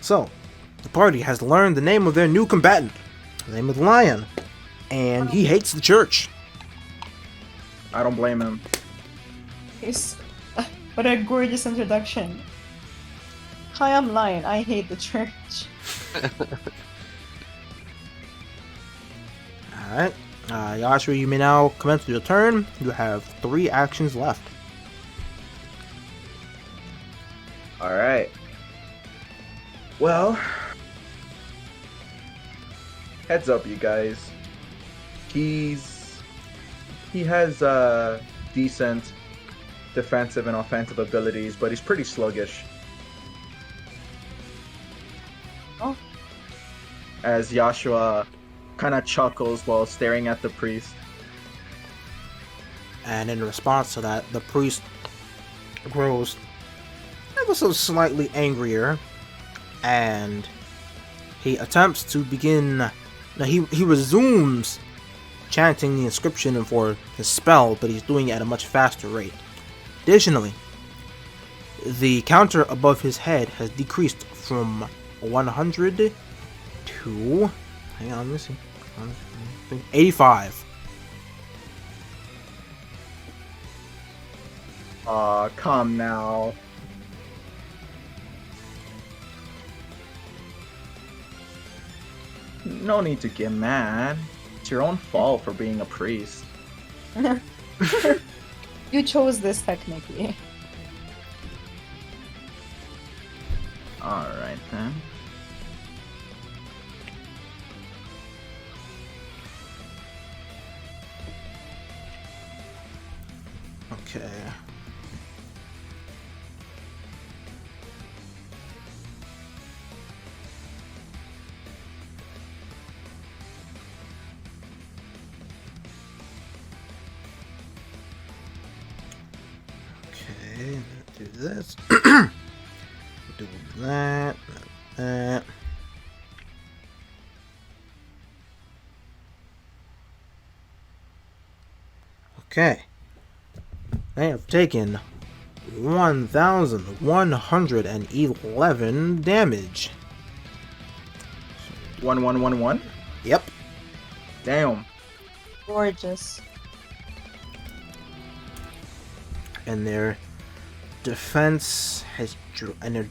So, the party has learned the name of their new combatant. His name is Lion, and he hates the church. I don't blame him. Yes. What a gorgeous introduction. Hi, I'm Lion. I hate the church. Alright. Yashua, you may now commence your turn. You have 3 actions left. All right. Well, heads up, you guys. He has decent defensive and offensive abilities, but he's pretty sluggish. Oh. As Yashua kind of chuckles while staring at the priest. And in response to that, the priest grows ever so slightly angrier, and he attempts to begin. Now he resumes chanting the inscription for his spell, but he's doing it at a much faster rate. Additionally, the counter above his head has decreased from 100 to, hang on, let me see, 85. Aw, come now. No need to get mad. It's your own fault for being a priest. You chose this technically. Alright then. Okay. Okay, do this. Do that. That. Okay. I have taken 1,111 damage. 1111? Yep. Damn. Gorgeous. And their defense has and their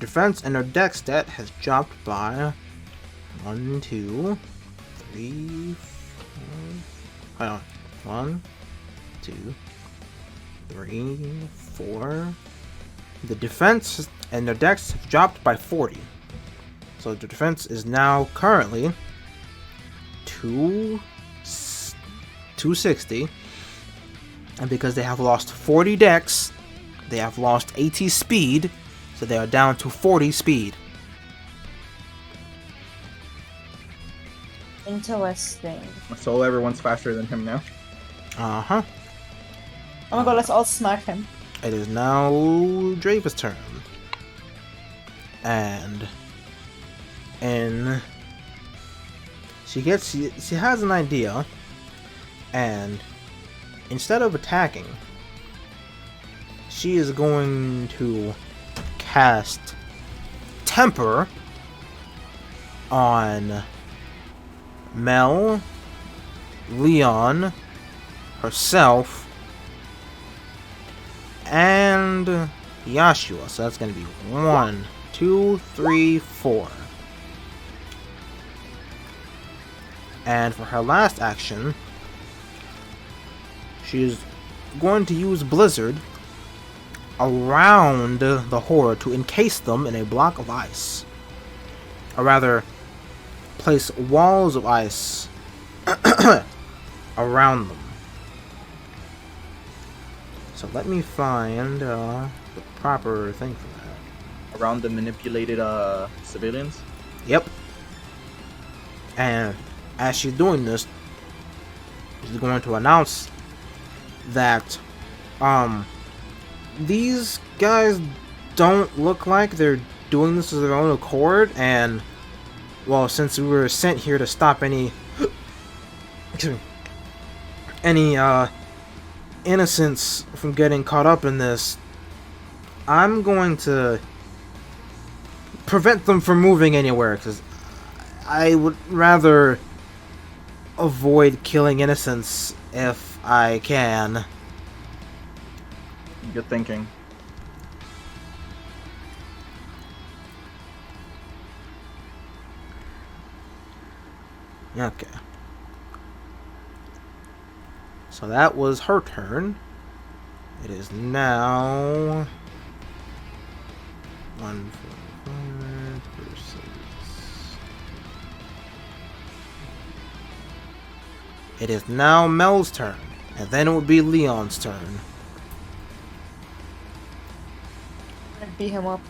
dex stat has dropped by 1, 2, 3, 4. Hold on. 1, 2, 3, 4. The defense and their dex have dropped by 40. So the defense is now currently 260. And because they have lost 40 dex, they have lost 80 speed, so they are down to 40 speed. Interesting. So everyone's faster than him now. Uh-huh. Oh my god, let's all smack him. It is now Dreyva's turn. And she has an idea, and instead of attacking, she is going to cast Temper on Mel, Leon, herself, and Yashua. So that's going to be 1, 2, 3, 4. And for her last action, she's going to use Blizzard around the horde to encase them in a block of ice. Or rather, place walls of ice around them. So let me find the proper thing for that. Around the manipulated civilians? Yep. And as she's doing this, she's going to announce that these guys don't look like they're doing this of their own accord, and well, since we were sent here to stop any innocents from getting caught up in this, I'm going to prevent them from moving anywhere, because I would rather avoid killing innocents if I can. Good thinking. Okay. So that was her turn. It is now 145 versus. It is now Mel's turn, and then it would be Leon's turn. Beat him up.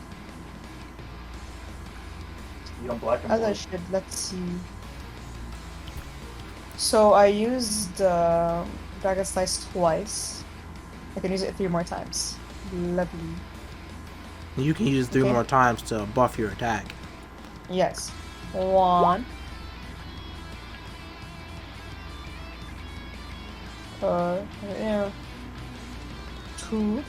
As I should. Let's see. So I used Dragon Slice twice. I can use it 3 more times. Lovely. You can use 3 more times to buff your attack. Yes. 1. Yeah. 2.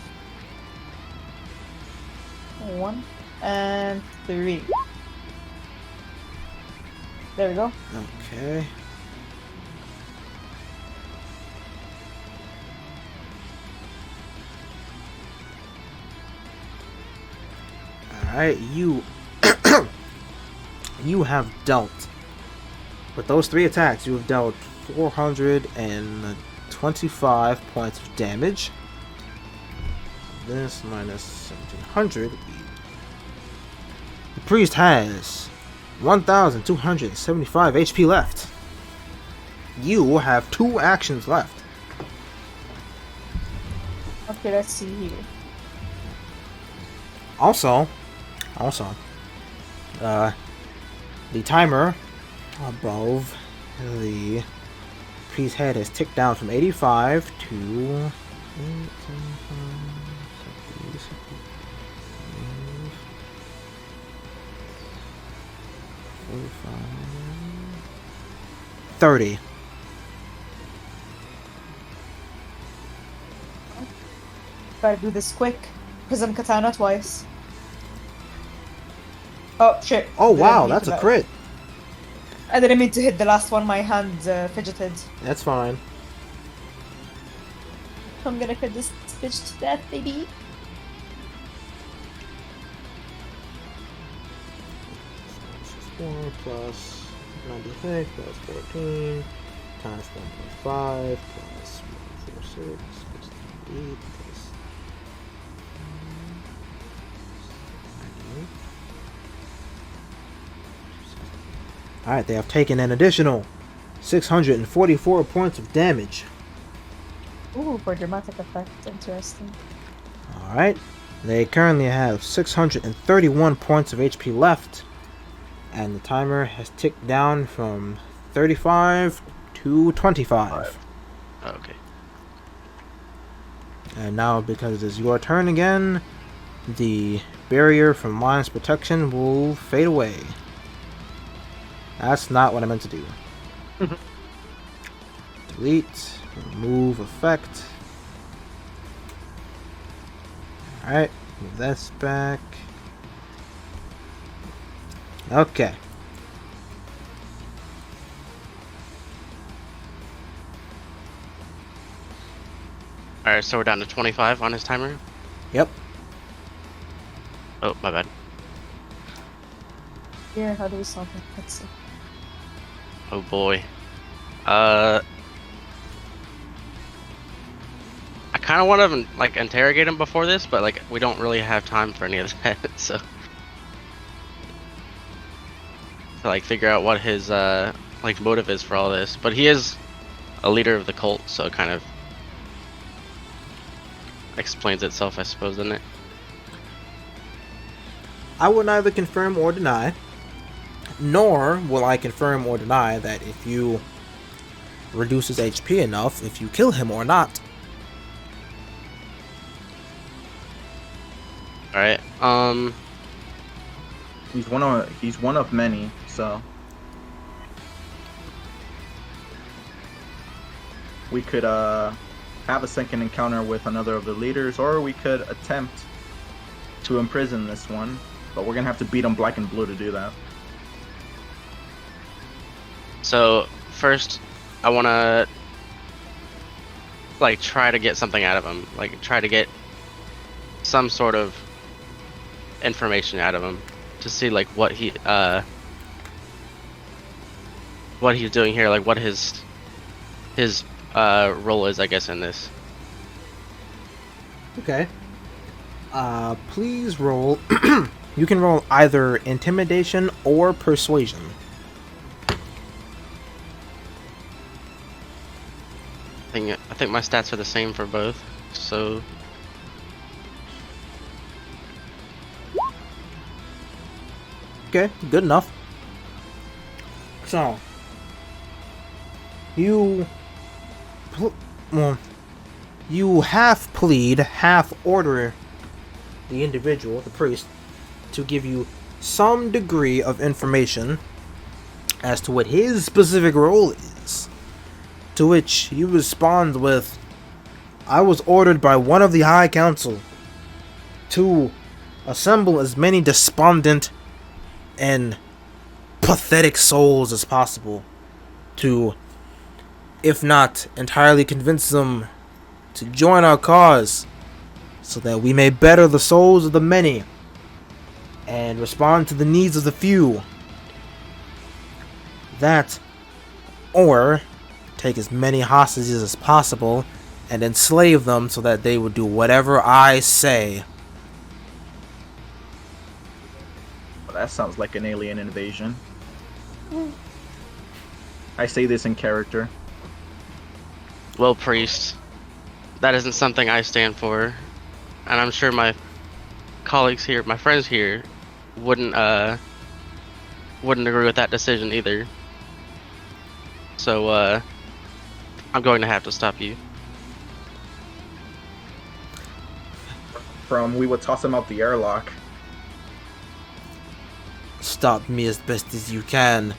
1 and 3. There we go. Okay. Alright, you you have dealt with those 3 attacks, you have dealt 425 points of damage. This minus 1700. The priest has 1275 HP left. You have 2 actions left. Okay, let's see here. Also, the timer above the priest's head has ticked down from 85 to 30. Gotta do this quick. Prism Katana twice. Oh shit. Oh wow, Didn't mean that's to a that. crit. I didn't mean to hit the last one, my hand fidgeted. That's fine. I'm gonna crit this bitch to death, baby. Four plus 96 plus 14 times 1.5 plus 146 plus 8 plus 98. Alright, they have taken an additional 644 points of damage. Ooh, for dramatic effect. Interesting. Alright, they currently have 631 points of HP left. And the timer has ticked down from 35 to 25. Okay. And now, because it's your turn again, the barrier from Lion's protection will fade away. That's not what I meant to do. Delete, remove effect. Alright, move this back. Okay. Alright, so we're down to 25 on his timer. Yep. Oh, my bad. Here, how do we solve it? Let's see. Oh boy. I kind of want to like interrogate him before this, but like we don't really have time for any of that. So to like figure out what his like motive is for all this. But he is a leader of the cult, so it kind of explains itself, I suppose, doesn't it? I will neither confirm or deny, nor will I confirm or deny that if you reduce his HP enough, if you kill him or not. All right. He's one of many, so we could have a second encounter with another of the leaders, or we could attempt to imprison this one, but we're gonna have to beat him black and blue to do that. So first, I want to like try to get something out of him, like try to get some sort of information out of him to see like what he's doing here, like what his role is, I guess, in this. Okay. Please roll. You can roll either intimidation or persuasion. I think my stats are the same for both, so Okay, good enough. So, you half plead, half order the individual, the priest, to give you some degree of information as to what his specific role is. To which you respond with, I was ordered by one of the High Council to assemble as many despondent and pathetic souls as possible to, if not entirely convince them to join our cause, so that we may better the souls of the many and respond to the needs of the few. That, or take as many hostages as possible and enslave them so that they would do whatever I say. Well, that sounds like an alien invasion. I say this in character. well, priest, that isn't something I stand for, and I'm sure my colleagues here, my friends here, wouldn't agree with that decision either. So I'm going to have to stop you. We would toss him out the airlock. Stop me as best as you can,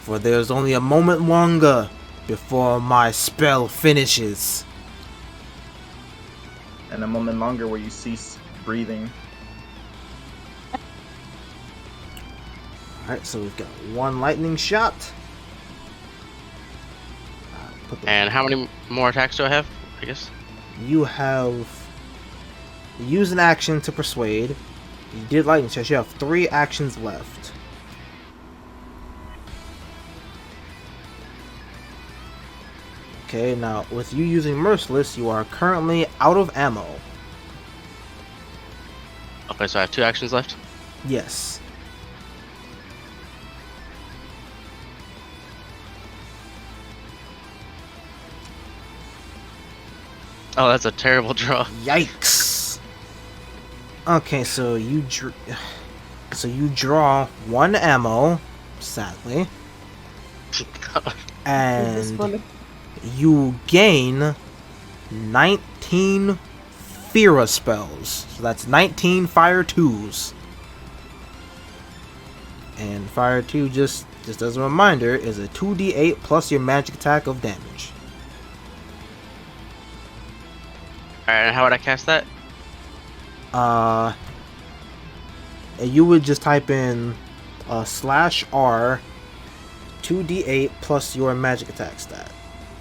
for there's only a moment longer before my spell finishes. And a moment longer where you cease breathing. Alright, so we've got one lightning shot. And how many more attacks do I have? I guess. You have use an action to persuade. You did lightning shot. You have 3 actions left. Okay, now with you using Merciless, you are currently out of ammo. Okay, so I have 2 actions left. Yes. Oh, that's a terrible draw. Yikes. Okay, so you draw 1 ammo, sadly, and you gain 19 Fira spells. So that's 19 Fire 2s. And Fire 2, just as a reminder, is a 2d8 plus your magic attack of damage. Alright, and how would I cast that? You would just type in /R 2d8 plus your magic attack stat,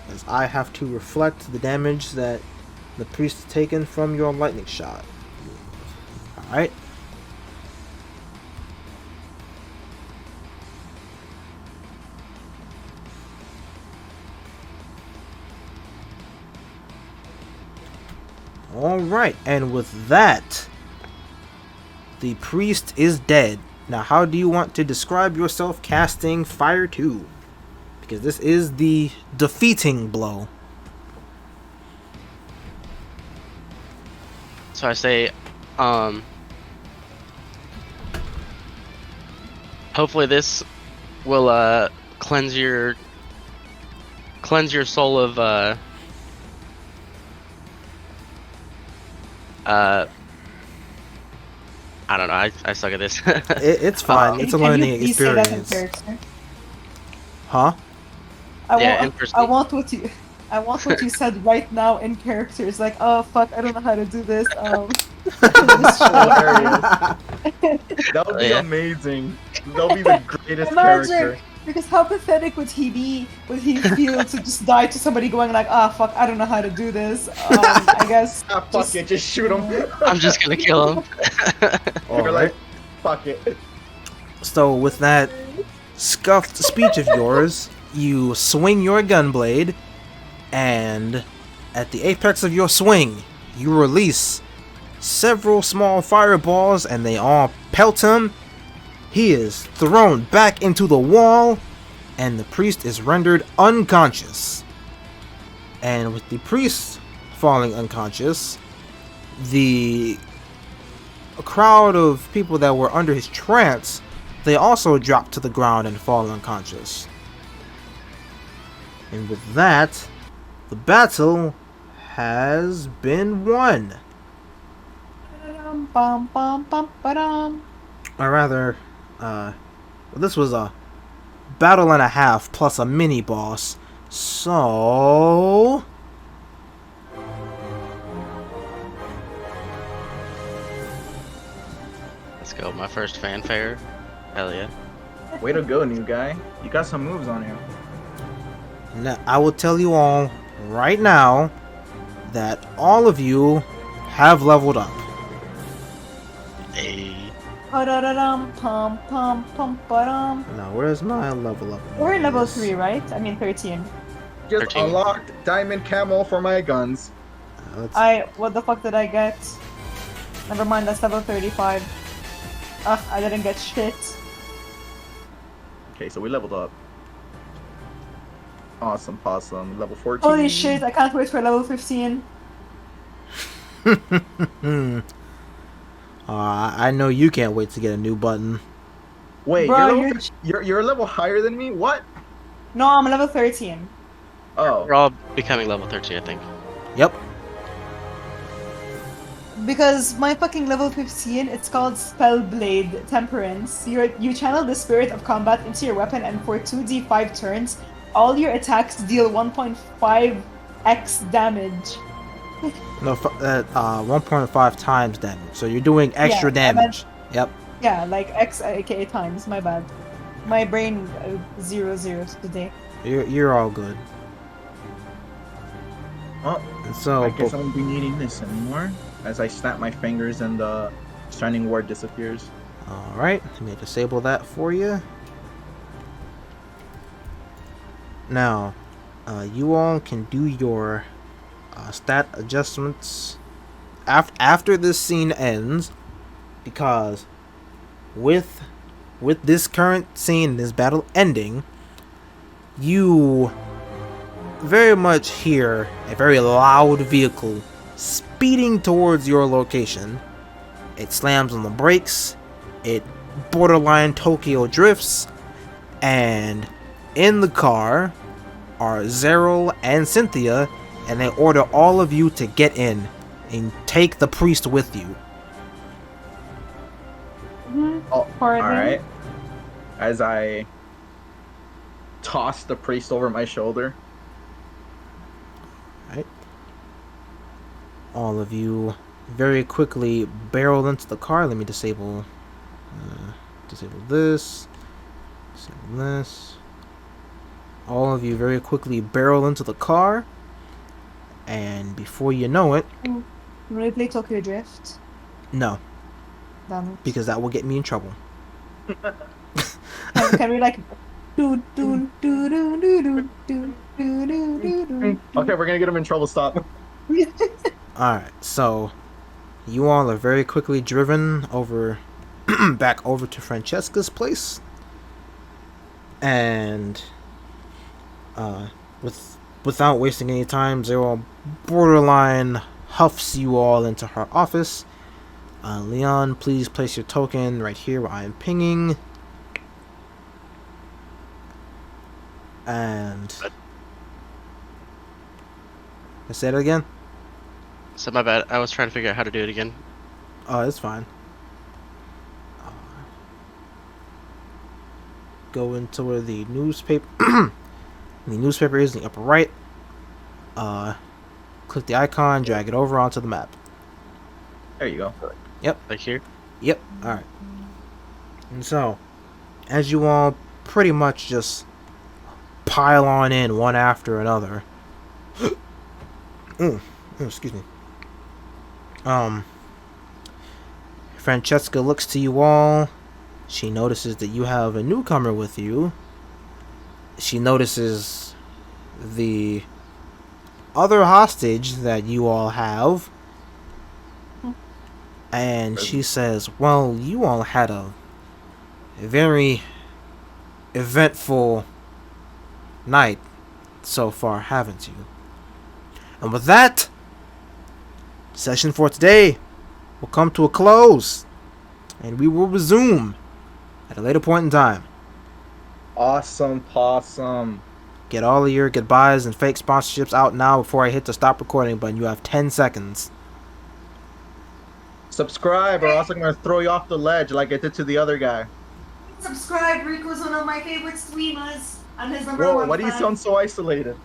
as I have to reflect the damage that the priest has taken from your lightning shot. Alright. Alright, and with that, the priest is dead. Now, how do you want to describe yourself casting Fire 2? Because this is the defeating blow. So I say, hopefully this will cleanse your soul of I don't know. I suck at this. It's fine. It's a Can you learning please say that in experience. character? Huh? Yeah, in person. I want what you said right now in character. It's like, oh fuck, I don't know how to do this. Hilarious. That would be Yeah. amazing. That would be the greatest Imagine, character. because how pathetic would he be? Would he feel to just die to somebody going like, ah fuck, I don't know how to do this. I guess. Ah, fuck it, just shoot him. I'm just gonna kill him. You're like, Alright. fuck it. So, with that scuffed speech of yours, you swing your gunblade, and at the apex of your swing, you release several small fireballs, and they all pelt him. He is thrown back into the wall, and the priest is rendered unconscious. And with the priest falling unconscious, a crowd of people that were under his trance, they also drop to the ground and fall unconscious. And with that, the battle has been won. Or rather, this was a battle and a half plus a mini boss. So Let's go. My first fanfare. Hell yeah. Way to go, new guy. You got some moves on you. now, I will tell you all right now that all of you have leveled up. Hey. Now, where's my level up? We're level 3, right? I mean 13. Just 13. unlocked diamond camo for my guns. What the fuck did I get? Never mind, that's level 35. Ugh, I didn't get shit. Okay, so we leveled up. Awesome, possum. Level 14. Holy shit, I can't wait for level 15. I know you can't wait to get a new button. Wait, Bro, you're a level higher than me? What? No, I'm level 13. Oh. We're all becoming level 13, I think. Yep. Because my fucking level 15, it's called Spellblade Temperance. You channel the spirit of combat into your weapon, and for 2d5 turns, all your attacks deal 1.5x damage. No, 1.5 times damage. So you're doing extra Yeah, damage. Yep. Yeah, like x aka times, my bad. My brain 0 zeros today. You're all good. Well, And so, I guess I won't be needing this anymore. As I snap my fingers and the Shining Ward disappears. all right, let me disable that for you. Now, you all can do your stat adjustments after this scene ends, because with this current scene, this battle ending, you very much hear a very loud vehicle speeding towards your location. It slams on the brakes, it borderline Tokyo drifts, and in the car are Zeril and Cynthia, and they order all of you to get in and take the priest with you. Oh, Pardon? alright. As I toss the priest over my shoulder. All of you very quickly barrel into the car. Let me disable this, disable this. All of you very quickly barrel into the car, and before you know it, Can we play Tokyo Drift? no, Damn it. because that will get me in trouble. Can we like do do do do do do do do do do do? Okay, we're gonna get him in trouble. Stop. Alright, so you all are very quickly driven over back over to Francesca's place. And without wasting any time, Zero borderline huffs you all into her office. Leon, please place your token right here where I am pinging. And I say it again. So my bad. I was trying to figure out how to do it again. Oh, it's fine. Go into where the newspaper the newspaper is in the upper right. Click the icon, drag it over onto the map. There you go. Like here. Yep. Alright. And so, as you all pretty much just pile on in one after another. Excuse me. Francesca looks to you all. She notices that you have a newcomer with you. She notices the other hostage that you all have. And she says, well, you all had a very eventful night so far, haven't you? And with that, session for today will come to a close. And we will resume at a later point in time. Awesome possum. Get all of your goodbyes and fake sponsorships out now before I hit the stop recording button. You have 10 seconds. Subscribe or else I'm gonna throw you off the ledge like I did to the other guy. Subscribe. Rico's one of my favorite streamers. I'm his number Whoa, one why do you fan. sound so isolated?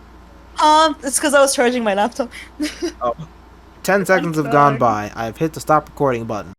It's because I was charging my laptop. Oh. 10 seconds have gone by. I've hit the stop recording button.